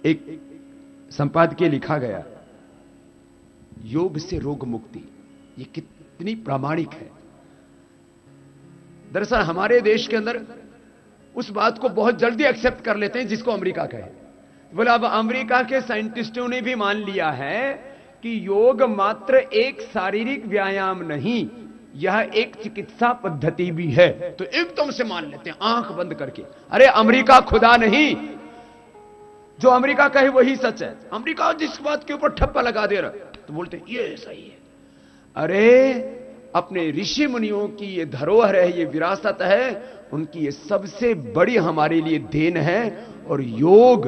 एक संपादकीय लिखा गया, योग से रोग मुक्ति। ये कितनी प्रामाणिक है। दरअसल हमारे देश के अंदर उस बात को बहुत जल्दी एक्सेप्ट कर लेते हैं जिसको अमेरिका कहे। बोला अब अमेरिका के साइंटिस्टों ने भी मान लिया है कि योग मात्र एक शारीरिक व्यायाम नहीं, यह एक चिकित्सा पद्धति भी है। तो एकदम से मान लेते हैं आंख बंद करके, अरे अमेरिका खुदा नहीं, जो अमेरिका कहे वही सच है। अमेरिका जिस बात के ऊपर ठप्पा लगा दे रहा तो बोलते हैं ये सही है। अरे अपने ऋषि मुनियों की ये धरोहर है, ये विरासत है, उनकी ये सबसे बड़ी हमारे लिए देन है। और योग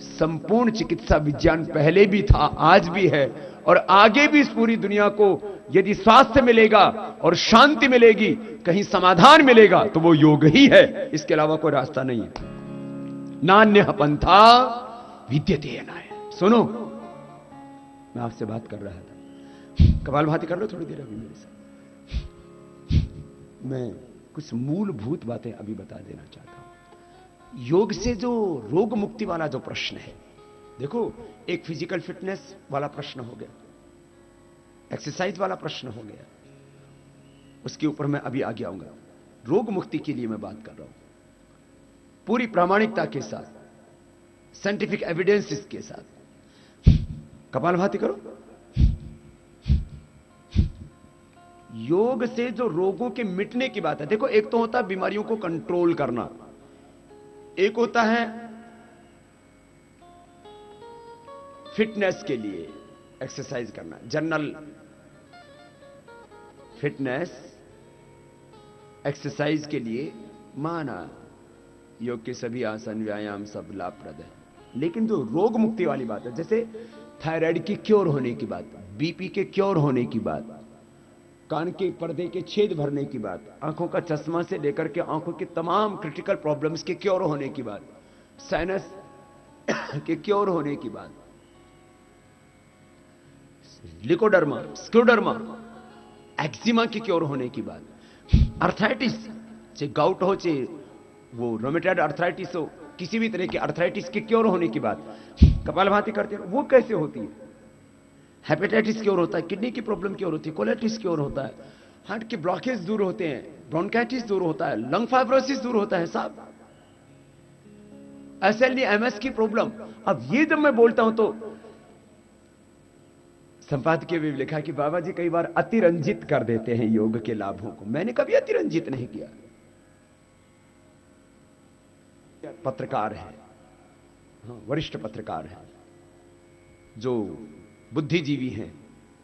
संपूर्ण चिकित्सा विज्ञान पहले भी था, आज भी है, और आगे भी इस पूरी दुनिया को यदि स्वास्थ्य मिलेगा और शांति मिलेगी, कहीं समाधान मिलेगा, तो वो योग ही है। इसके अलावा कोई रास्ता नहीं है। नान्य पंथा विद्यते अनाय। सुनो, मैं आपसे बात कर रहा था, कपालभाति कर लो थोड़ी देर अभी मेरे साथ। मैं कुछ मूलभूत बातें अभी बता देना चाहता हूं। योग से जो रोग मुक्ति वाला जो प्रश्न है, देखो, एक फिजिकल फिटनेस वाला प्रश्न हो गया, एक्सरसाइज वाला प्रश्न हो गया, उसके ऊपर मैं अभी आगे आऊंगा। रोग मुक्ति के लिए मैं बात कर रहा हूं पूरी प्रामाणिकता के साथ, साइंटिफिक एविडेंसेस के साथ। कपालभाति करो। योग से जो रोगों के मिटने की बात है, देखो, एक तो होता है बीमारियों को कंट्रोल करना, एक होता है फिटनेस के लिए एक्सरसाइज करना, जनरल फिटनेस एक्सरसाइज के लिए माना। योग के सभी आसन व्यायाम सब लाभप्रद है। लेकिन जो रोग मुक्ति वाली बात है, जैसे थायराइड की क्योर होने की बात, बीपी के क्योर होने की बात, कान के पर्दे के छेद भरने की बात, आंखों का चश्मा से लेकर के आंखों की तमाम क्रिटिकल प्रॉब्लम्स के क्योर होने की बात, साइनस के क्योर होने की बात, लिकोडर्मा, स्क्लेरोडर्मा, एक्जिमा की क्योर होने की बात, अर्थराइटिस, चाहे गाउट हो, चाहे वो रोमेटॉइड अर्थराइटिस हो, किसी भी तरह के अर्थराइटिस के क्योर होने की बात कपालभाति करते हैं। वो कैसे होती है? हेपेटाइटिस क्योर होता है, किडनी की प्रॉब्लम क्योर होती है, कोलाइटिस क्योर होता है, हार्ट के ब्लॉकेज दूर होते हैं, ब्रोंकाइटिस दूर होता है, लंग फाइब्रोसिस दूर होता है साहब, SLE MS की प्रॉब्लम। अब ये जब मैं बोलता हूं तो संपादकीय में लिखा कि बाबा जी कई बार अतिरंजित कर देते हैं योग के लाभों को। मैंने कभी अतिरंजित नहीं किया। पत्रकार है, वरिष्ठ पत्रकार है, जो बुद्धिजीवी हैं,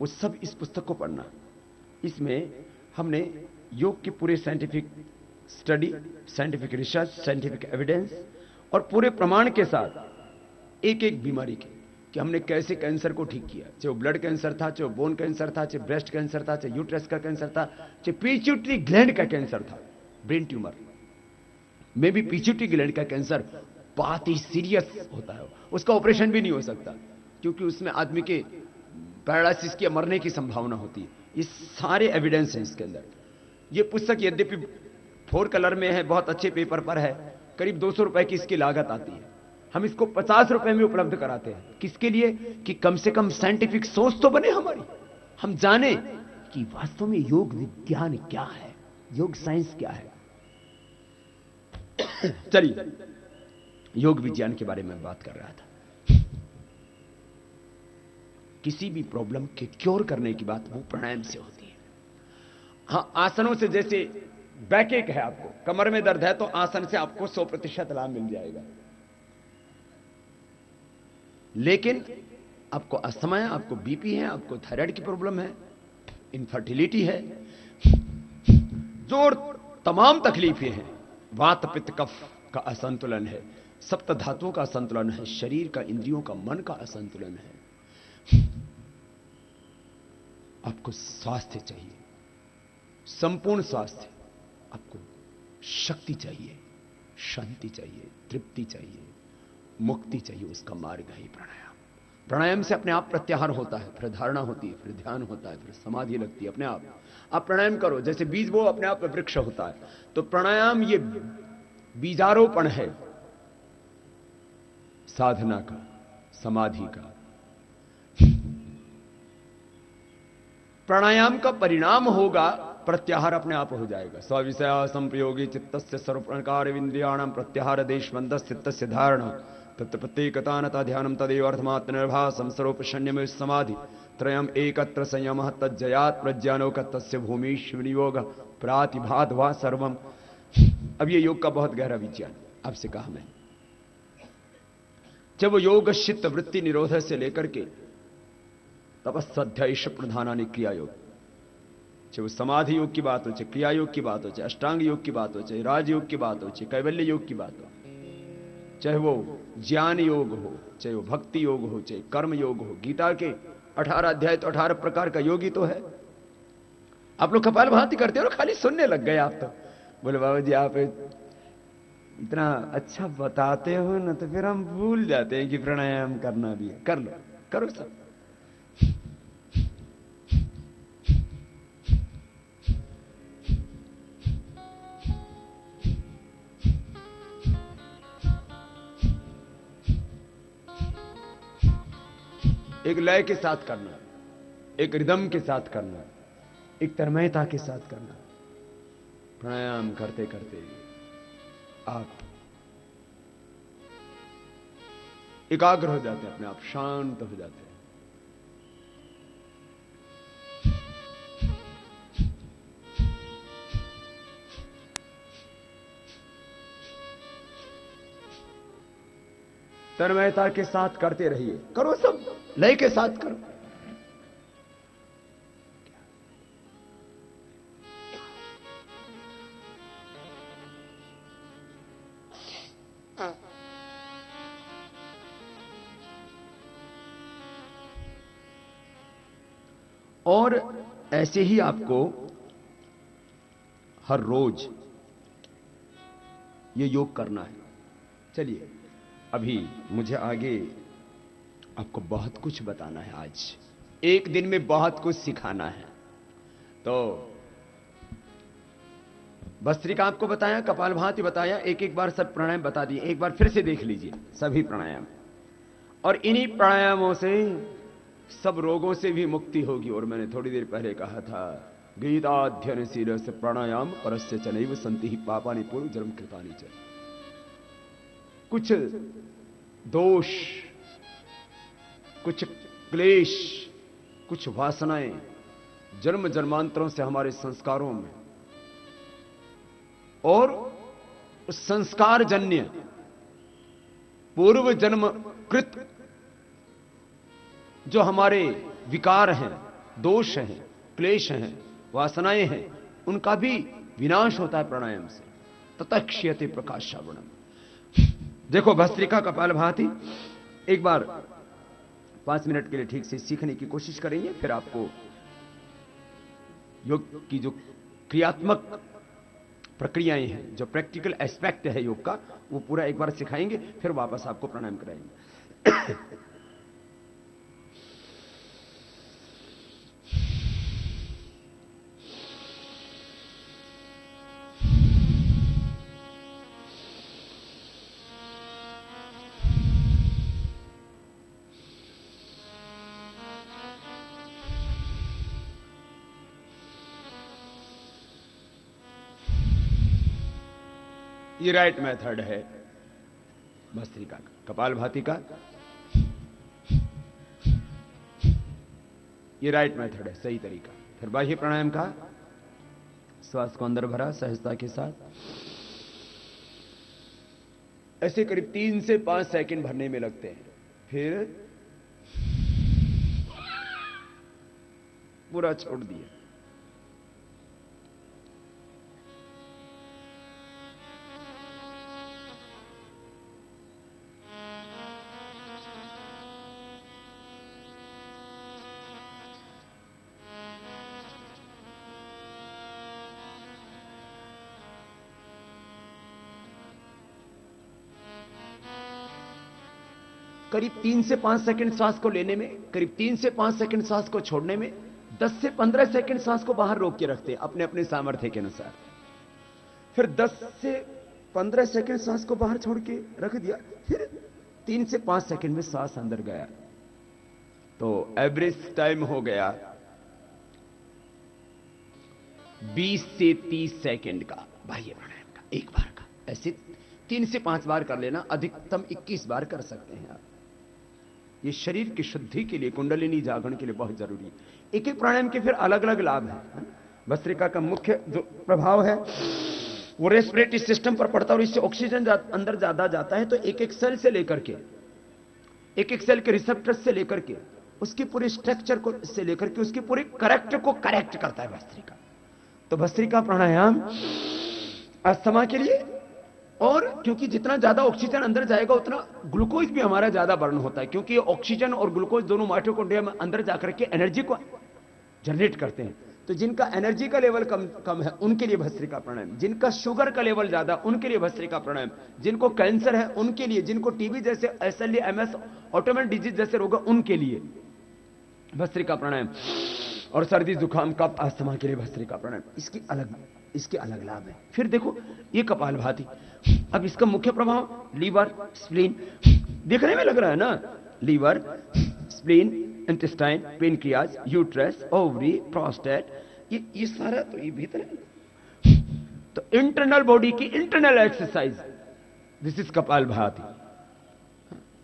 वो सब इस पुस्तक को पढ़ना। इसमें हमने योग के पूरे scientific study, scientific research, scientific evidence और पूरे प्रमाण के साथ एक एक बीमारी के कि हमने कैसे कैंसर को ठीक किया, चाहे वो ब्लड कैंसर था, चाहे वो बोन कैंसर था, चाहे ब्रेस्ट कैंसर था, चाहे यूट्रस का कैंसर था, चाहे पिट्यूटरी ग्लैंड का कैंसर था, ब्रेन ट्यूमर में भी पिट्यूटरी ग्लैंड का कैंसर बहुत ही सीरियस होता है, उसका ऑपरेशन भी नहीं हो सकता क्योंकि उसमें आदमी के पैरालिसिस की मरने की संभावना होती है। ये सारे एविडेंस हैं इसके अंदर। ये पुस्तक यद्यपि 4 कलर में है, बहुत अच्छे पेपर पर है, करीब 200 रुपए की इसकी लागत आती है। हम इसको 50 रुपए में उपलब्ध कराते हैं। किसके लिए? कि कम से कम साइंटिफिक सोच तो बने हमारी, हम जाने कि वास्तव में योग विज्ञान क्या है, योग साइंस क्या है। चलिए, योग विज्ञान के बारे में बात कर रहा था। किसी भी प्रॉब्लम के क्योर करने की बात वो प्राणायाम से होती है। हां, आसनों से, जैसे बैक एक है, आपको कमर में दर्द है तो आसन से आपको 100% लाभ मिल जाएगा। लेकिन आपको अस्थमा है, आपको बीपी है, आपको थायराइड की प्रॉब्लम है, इनफर्टिलिटी है, जो तमाम तकलीफें हैं, वात पित्त कफ का असंतुलन है, सप्त धातुओं का असंतुलन है, शरीर का, इंद्रियों का, मन का असंतुलन है, आपको स्वास्थ्य चाहिए, संपूर्ण स्वास्थ्य, आपको शक्ति चाहिए, शांति चाहिए, तृप्ति चाहिए, मुक्ति चाहिए, उसका मार्ग है प्राणायाम। प्राणायाम से अपने आप प्रत्याहार होता है, फिर धारणा होती है, फिर ध्यान होता है, फिर समाधि लगती है अपने आप। आप प्राणायाम करो, जैसे बीज वो अपने आप वृक्ष होता है, तो प्राणायाम ये बीजारोपण है साधना का, समाधि का। प्राणायाम का परिणाम होगा प्रत्याहार अपने आप हो जाएगा। स्विषया संप्रयोगी चित्तस्य सर्वप्रकार इंद्रियाणाम प्रत्याहार देशबंध चित्तस्य धारणा तत्प्रत्येकतानता ध्यानम तदेव अर्थमात्र निर्भासम सर्वोपशन्यम समाधि त्रयम एकत्र संयम तज्जयात प्रज्ञानोक तस्य भूमिश विनियोग प्रातिभात वा सर्वम। अब ये योग का बहुत गहरा विज्ञान आपसे कहा मैं। जब वो योग चित्त वृत्ति निरोध से लेकर के तपस्याध्यायश प्रधानानि क्रिया योग, चाहे वो समाधि योग की बात हो, चाहे क्रिया योग की बात हो, चाहे अष्टांग योग की बात हो, चाहे राजयोग की बात हो, चाहे कैवल्य योग की बात हो, चाहे वो ज्ञान योग हो, चाहे वो भक्ति योग हो, चाहे कर्म योग हो। गीता के 18 अध्याय तो 18 प्रकार का योग ही तो है। आप लोग कपालभाति करते हो और खाली सुनने लग गए आप तो। बोले बाबा जी आप इतना अच्छा बताते हो ना, तो फिर हम भूल जाते हैं कि प्राणायाम करना भी है। कर लो, करो सब। एक लय के साथ करना, एक रिदम के साथ करना, एक तन्मयता के साथ करना। प्राणायाम करते करते आप एकाग्र हो जाते हैं, अपने आप शांत हो जाते हैं। तन्मयता के साथ करते रहिए, करो सब लय के साथ करो। और ऐसे ही आपको हर रोज ये योग करना है। चलिए, अभी मुझे आगे आपको बहुत कुछ बताना है। आज एक दिन में बहुत कुछ सिखाना है। तो भस्त्रिका आपको बताया, कपालभाति बताया, एक एक बार सब प्राणायाम बता दिए। एक बार फिर से देख लीजिए सभी प्राणायाम, और इन्हीं प्राणायामों से सब रोगों से भी मुक्ति होगी। और मैंने थोड़ी देर पहले कहा था, गीताध्ययनशील से प्राणायाम परस्य च नैव संति ही पापानि पूर्व जन्म कृतानि च। कुछ दोष, कुछ क्लेश, कुछ वासनाएं जन्म जन्मांतरों से हमारे संस्कारों में और उस संस्कार जन्य पूर्व जन्म कृत जो हमारे विकार हैं, दोष हैं, क्लेश हैं, वासनाएं हैं, उनका भी विनाश होता है प्राणायाम से। ततः क्षीयते प्रकाश श्रावणम। देखो भस्त्रिका कपालभाति एक बार 5 मिनट के लिए ठीक से सीखने की कोशिश करेंगे, फिर आपको योग की जो क्रियात्मक प्रक्रियाएं हैं, जो प्रैक्टिकल एस्पेक्ट है योग का, वो पूरा एक बार सिखाएंगे, फिर वापस आपको प्राणायाम कराएंगे। ये राइट मेथड है भस्त्रिका का, कपालभाति का। ये राइट मेथड है, सही तरीका। फिर बाह्य प्राणायाम का, श्वास को अंदर भरा सहजता के साथ, ऐसे करीब 3 से 5 सेकंड भरने में लगते हैं। फिर पूरा छोड़ दिया। करीब 3 से 5 सेकंड सांस को लेने में, करीब 3 से 5 सेकंड सांस को छोड़ने में, 10 से 15 सेकंड सांस को बाहर रोक के रखते हैं अपने अपने सामर्थ्य के अनुसार। फिर 10 से 15 सेकंड सांस को बाहर छोड़ के रख दिया, फिर 3 से 5 सेकंड में सांस अंदर गया, तो एवरेज टाइम हो गया 20 से 30 सेकंड का बाह्य प्राणायाम का, एक बार का। ऐसे 3 से 5 बार कर लेना, अधिकतम 21 बार कर सकते हैं आप। ये शरीर की शुद्धि के लिए, कुंडलिनी जागरण के लिए बहुत जरूरी है। एक एक प्राणायाम के फिर अलग अलग लाभ हैं। भस्त्रिका का मुख्य जो प्रभाव है वो रेस्पिरेटरी सिस्टम पर पड़ता है और इससे ऑक्सीजन अंदर ज्यादा जाता है, तो एक एक सेल से लेकर के, एक एक सेल के रिसेप्टर से लेकर के, उसकी पूरी स्ट्रक्चर को से लेकर के उसकी पूरी करेक्ट को करेक्ट करता है भस्त्रिका। तो भस्त्रिका प्राणायाम अस्थमा के लिए, और क्योंकि जितना ज्यादा ऑक्सीजन अंदर जाएगा उतना ग्लूकोज भी हमारा ज्यादा बर्न होता है, क्योंकि ऑक्सीजन और ग्लूकोज दोनों माइटोकॉन्ड्रिया में अंदर जाकर के एनर्जी को जनरेट करते हैं। तो जिनका एनर्जी का लेवल कम है उनके लिए भस्त्रिका प्राणायाम, जिनका शुगर का लेवल ज्यादा उनके लिए भस्त्रिका प्राणायाम, जिनको कैंसर है उनके लिए, जिनको टीबी जैसे SLE MS ऑटोइम्यून डिजीज जैसे रोग उनके लिए भस्त्रिका प्राणायाम, और सर्दी जुकाम कफ अस्थमा के लिए भस्त्रिका प्राणायाम। इसके अलग लाभ है। फिर देखो ये कपालभाति, अब इसका मुख्य प्रभाव लीवर, स्प्लीन, देखने में लग रहा है ना, liver, spleen, intestine, pancreas, uterus, ovary, prostate, ये सारा तो ये भीतर है। तो इंटरनल बॉडी की internal exercise, this is kapalbhati.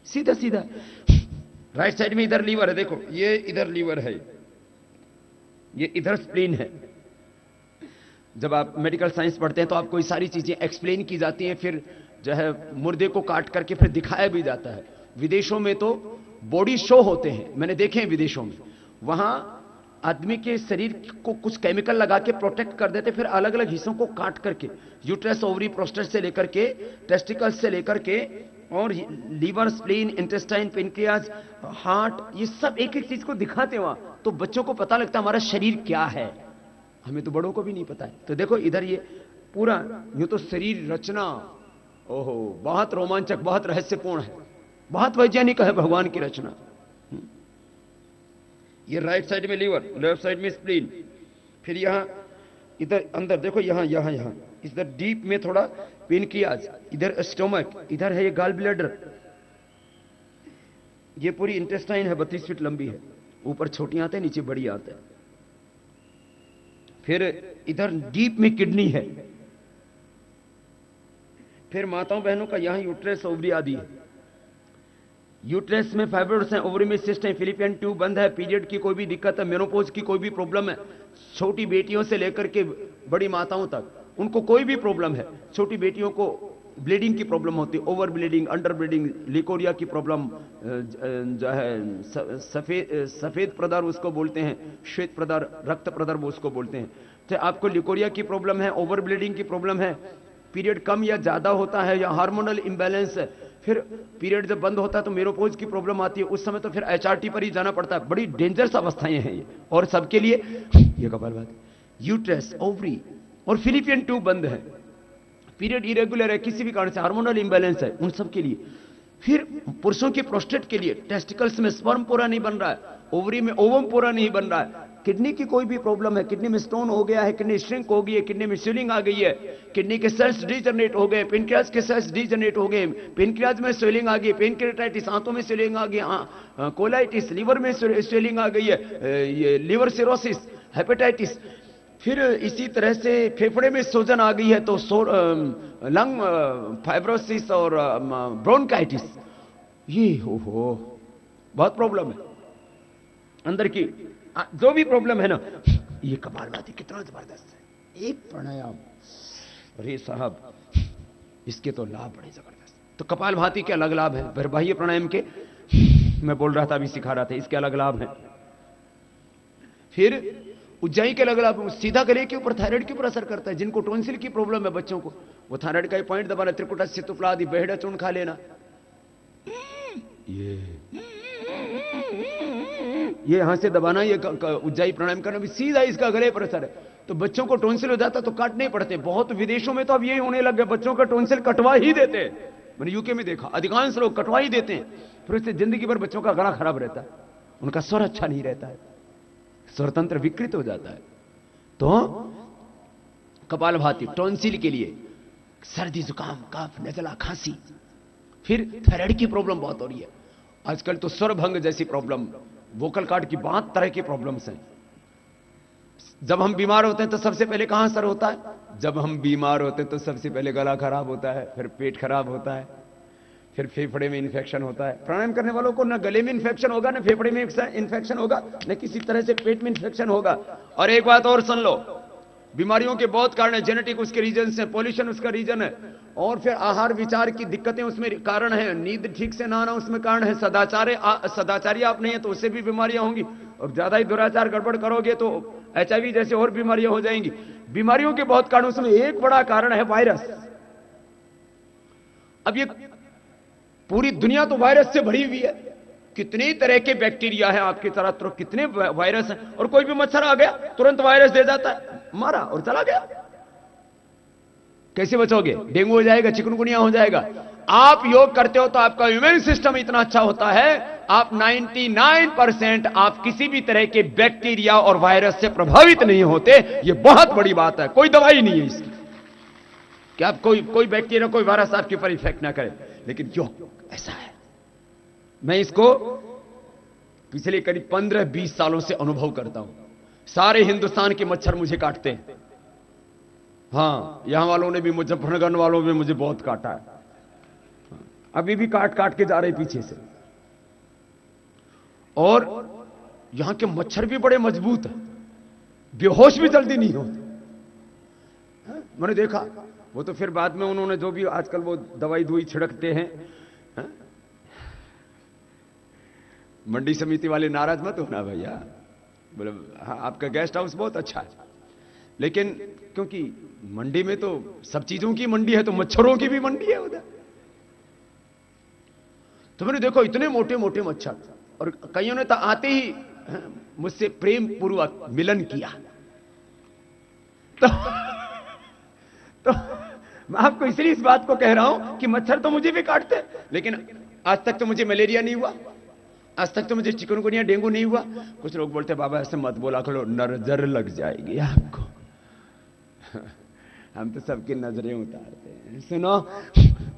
सीधा सीधा राइट साइड में इधर लीवर है, देखो ये इधर लीवर है, ये इधर स्प्लीन है। जब आप मेडिकल साइंस पढ़ते हैं तो आपको ये सारी चीजें एक्सप्लेन की जाती हैं, फिर जो है मुर्दे को काट करके फिर दिखाया भी जाता है। विदेशों में तो बॉडी शो होते हैं, मैंने देखे हैं विदेशों में, वहां आदमी के शरीर को कुछ केमिकल लगा के प्रोटेक्ट कर देते, फिर अलग अलग हिस्सों को काट करके, यूट्रस, ओवरी, प्रोस्टेट से लेकर के, टेस्टिकल्स से लेकर के, और liver, spleen, intestine, pancreas, heart, ये सब एक एक चीज को दिखाते हैं वहां, तो बच्चों को पता लगता है हमारा शरीर क्या है। हमें तो बड़ों को भी नहीं पता है। तो देखो इधर ये पूरा, यूं तो शरीर रचना, ओहो बहुत रोमांचक, बहुत रहस्यपूर्ण है, बहुत वैज्ञानिक है भगवान की रचना। ये राइट साइड में लीवर, लेफ्ट साइड में स्प्लीन, फिर यहां इधर अंदर देखो, यहां इधर डीप में थोड़ा पेनक्रियाज, इधर स्टोमक, इधर है ये गॉल ब्लैडर, ये पूरी इंटेस्टाइन है, 32 फीट लंबी है, ऊपर छोटी आते हैं नीचे बड़ी आते हैं। फिर इधर डीप में किडनी है, फिर माताओं बहनों का यहां यूट्रस, ओवरी आदि है। यूट्रस में फाइब्रोइड्स हैं, ओवरी में सिस्ट है, फिलिपियन ट्यूब बंद है, पीरियड की कोई भी दिक्कत है, मेनोपॉज की कोई भी प्रॉब्लम है, छोटी बेटियों से लेकर के बड़ी माताओं तक उनको कोई भी प्रॉब्लम है। छोटी बेटियों को ब्लीडिंग की प्रॉब्लम होती है, over bleeding, under bleeding, leucorrhoea की प्रॉब्लम, जो है सफेद प्रदार उसको बोलते हैं, श्वेत प्रदार, रक्त प्रदार वो उसको बोलते हैं। तो आपको लिकोरिया की प्रॉब्लम है, ओवर ब्लीडिंग की प्रॉब्लम है, पीरियड कम या ज्यादा होता है, या हार्मोनल इंबैलेंस है, फिर पीरियड जब बंद होता है तो मेनोपॉज की प्रॉब्लम आती है, उस समय तो फिर एचआरटी पर ही जाना पड़ता है। बड़ी डेंजरस अवस्थाएं हैं ये, और सबके लिए ये कपालभाति, यूट्रस, ओवरी और फिलिपियन ट्यूब बंद है, पीरियड इरेगुलर है, किसी भी कारण से हार्मोनल इंबैलेंस है, उन सब के लिए। फिर पुरुषों की प्रोस्टेट के लिए, टेस्टिकल्स में स्पर्म पूरा नहीं बन रहा है, ओवरी में ओवम पूरा नहीं बन रहा है, किडनी की कोई भी प्रॉब्लम है, किडनी में स्टोन हो गया है, किडनी श्रिंक हो गई है, किडनी में स्वेलिंग आ गई है, किडनी के सेल्स डीजनरेट हो गए, पेनक्रियाज के सेल्स डीजनरेट हो गए, पेनक्रियाज में स्वेलिंग आ गई, पेनक्रियाटाइटिस, आंतों में स्वेलिंग आ गई, कोलाइटिस, लीवर में स्वेलिंग आ गई है, ये लिवर सिरोसिस, हेपेटाइटिस, फिर इसी तरह से फेफड़े में सूजन आ गई है, तो लंग फाइब्रोसिस और ब्रोंकाइटिस, ये हो बहुत प्रॉब्लम है अंदर की, जो भी प्रॉब्लम है ना। ये कपालभाति कितना जबरदस्त है, एक प्राणायाम, अरे साहब इसके तो लाभ बड़े जबरदस्त। तो कपालभाति के अलग लाभ है, फिर बाह्य प्राणायाम के मैं बोल रहा था, अभी सिखा रहा था, इसके अलग लाभ है। फिर उज्जाई के अलग लाभ, सीधा गले के ऊपर, थायराइड के ऊपर असर करता है। जिनको टॉन्सिल की प्रॉब्लम है बच्चों को, वो थायराइड का पॉइंट दबाना, त्रिकुटा सितुप्ला आदि बेहड़ा चूर्ण खा लेना, ये यहां से दबाना, ये उज्जाई प्राणायाम करना, भी सीधा इसका गले पर असर है। तो बच्चों को टॉन्सिल हो जाता तो काटने पड़ते। बहुत विदेशों में तो अब यही होने लग गया, बच्चों का टॉन्सिल कटवा ही देते हैं। मैंने यूके में देखा, अधिकांश लोग कटवा ही देते हैं, फिर उससे जिंदगी भर बच्चों का गला खराब रहता है, उनका स्वर अच्छा नहीं रहता है, स्वरतंत्र विकृत हो जाता है। तो कपालभाति टॉन्सिल के लिए, सर्दी जुकाम, कफ, नजला, खांसी, फिर थायराइड की प्रॉब्लम बहुत हो रही है आजकल, तो स्वर भंग जैसी प्रॉब्लम, वोकल कॉर्ड की 5 तरह की प्रॉब्लम्स हैं। जब हम बीमार होते हैं तो सबसे पहले कहां असर होता है? जब हम बीमार होते हैं तो सबसे पहले गला खराब होता है, फिर पेट खराब होता है, फिर फेफड़े में इन्फेक्शन होता है। प्राणायाम करने वालों को ना गले में इन्फेक्शन होगा, ना फेफड़े में इन्फेक्शन होगा, न किसी तरह से पेट में इन्फेक्शन होगा। और एक बात और सुन लो, बीमारियों के बहुत कारण है, जेनेटिक उसके रीजन है, पॉल्यूशन उसका रीजन है, और फिर आहार विचार की दिक्कतें उसमें कारण है, नींद ठीक से ना आना उसमें कारण है, सदाचारी आप नहीं है तो उससे भी बीमारियां होंगी, और ज्यादा ही दुराचार गड़बड़ करोगे तो एचआईवी जैसे और बीमारियां हो जाएंगी। बीमारियों के बहुत कारण, उसमें एक बड़ा कारण है वायरस। अब ये पूरी दुनिया तो वायरस से भरी हुई है, कितनी तरह के बैक्टीरिया है आपकी तरह, कितने वायरस हैं, और कोई भी मच्छर आ गया तुरंत वायरस दे जाता है, मारा और चला गया। कैसे बचोगे? डेंगू हो जाएगा, चिकनगुनिया हो जाएगा। आप योग करते हो तो आपका इम्यून सिस्टम इतना अच्छा होता है, आप 99% आप किसी भी तरह के बैक्टीरिया और वायरस से प्रभावित नहीं होते। यह बहुत बड़ी बात है, कोई दवाई नहीं है इसकी कि आप कोई बैक्टीरिया, कोई वायरस आपके ऊपर इफेक्ट ना करे। लेकिन योग ऐसा है, मैं इसको पिछले करीब 15-20 सालों से अनुभव करता हूं। सारे हिंदुस्तान के मच्छर मुझे काटते हैं। हां, यहां वालों ने भी, मुजफ्फरनगर वालों ने मुझे बहुत काटा है, अभी भी काट काट के जा रहे पीछे से। और यहां के मच्छर भी बड़े मजबूत हैं, बेहोश भी जल्दी नहीं होते। मैंने देखा, वो तो फिर बाद में उन्होंने जो भी आजकल वो दवाई दुई छिड़कते हैं, मंडी समिति वाले नाराज मत होना भैया, बोले हाँ आपका गेस्ट हाउस बहुत अच्छा है, लेकिन क्योंकि मंडी में तो सब चीजों की मंडी है, तो मच्छरों की भी मंडी है उधर। तो मैंने देखो इतने मोटे मोटे मच्छर, और कईयों ने तो आते ही मुझसे प्रेम पूर्वक मिलन किया। तो मैं आपको इसलिए इस बात को कह रहा हूं कि मच्छर तो मुझे भी काटते, लेकिन आज तक तो मुझे मलेरिया नहीं हुआ, आज तक तो मुझे चिकनगुनिया, डेंगू नहीं हुआ। कुछ लोग बोलते बाबा ऐसे मत बोला करो, नजर लग जाएगी आपको। हम तो सबकी नजरें उतारते हैं। सुनो,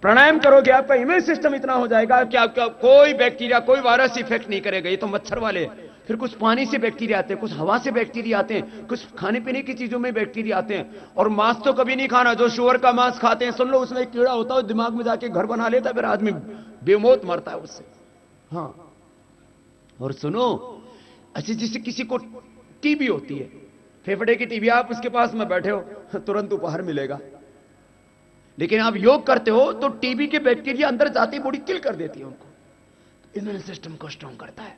प्राणायाम करोगे आपका इम्यून सिस्टम इतना हो जाएगा कि आपका कोई बैक्टीरिया, कोई वायरस इफेक्ट नहीं करेगा। ये तो मच्छर वाले, फिर कुछ पानी से बैक्टीरिया आते हैं, कुछ हवा से बैक्टीरिया आते हैं, कुछ खाने पीने की चीजों में बैक्टीरिया आते हैं। और मांस तो कभी नहीं खाना। जो शुअर का मांस खाते हैं, सुन लो, उसमें एक कीड़ा होता है, दिमाग में जाके घर बना लेता है, फिर आदमी बेमौत मरता है उससे। हाँ, और सुनो, अच्छा, जिससे किसी को टीबी होती है, फेफड़े की टीबी, आप उसके पास में बैठे हो, तुरंत उपहार मिलेगा। लेकिन आप योग करते हो तो टीबी के बैक्टीरिया अंदर जाती बॉडी किल कर देती है उनको, इम्यून सिस्टम को स्ट्रांग करता है।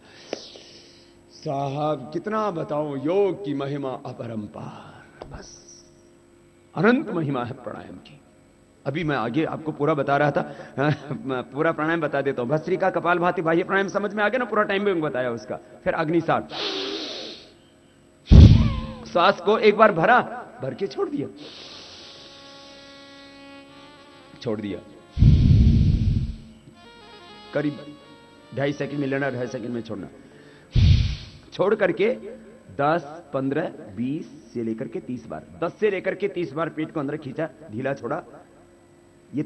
साहब कितना बताऊं, योग की महिमा अपरंपार, बस अनंत महिमा है प्राणायाम की। अभी मैं आगे आपको पूरा बता रहा था, पूरा प्राणायाम बता देता हूं। भस्त्रिका, कपालभाति, बाह्य प्राणायाम समझ में आ गया ना, पूरा टाइम भी बताया उसका। फिर अग्निसार, श्वास को एक बार भरा, भर के छोड़ दिया, छोड़ दिया, करीब 2.5 सेकंड में लेना, 2.5 सेकंड में छोड़ना, छोड़ करके 10, 15, 20 से लेकर के 30 बार, 10 से लेकर के 30 बार पेट को अंदर खींचा, ढीला छोड़ा। ये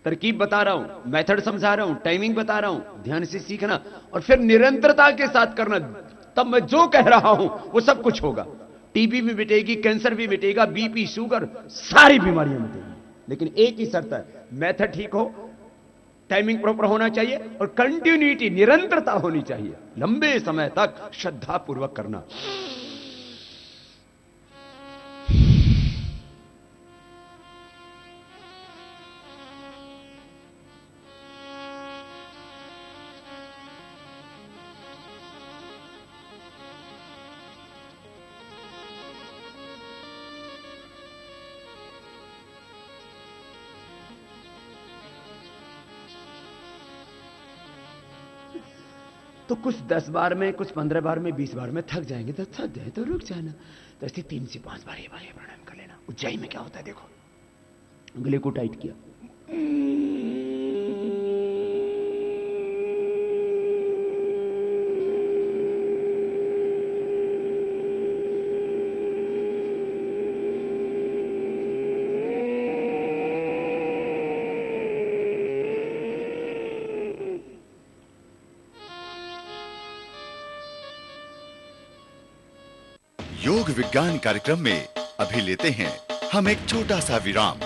तरकीब बता रहा हूं, मेथड समझा रहा हूं, टाइमिंग बता रहा हूं, ध्यान से सीखना और फिर निरंतरता के साथ करना। तब मैं जो कह रहा हूं वो सब कुछ होगा। टीबी भी मिटेगी, कैंसर भी मिटेगा, बीपी, शुगर, सारी बीमारियां मिटेगी। लेकिन एक ही शर्त है, मेथड ठीक हो, टाइमिंग प्रॉपर होना चाहिए और कंटिन्यूटी, निरंतरता होनी चाहिए, लंबे समय तक श्रद्धा पूर्वक करना। तो कुछ 10 बार में, कुछ 15 बार में, 20 बार में थक जाएंगे तो थक जाए तो रुक जाना। तो ऐसे 3 से 5 बार ये प्राणायाम कर लेना। ऊंचाई में क्या होता है देखो, गले को टाइट किया, योग विज्ञान कार्यक्रम में अभी लेते हैं हम एक छोटा सा विराम।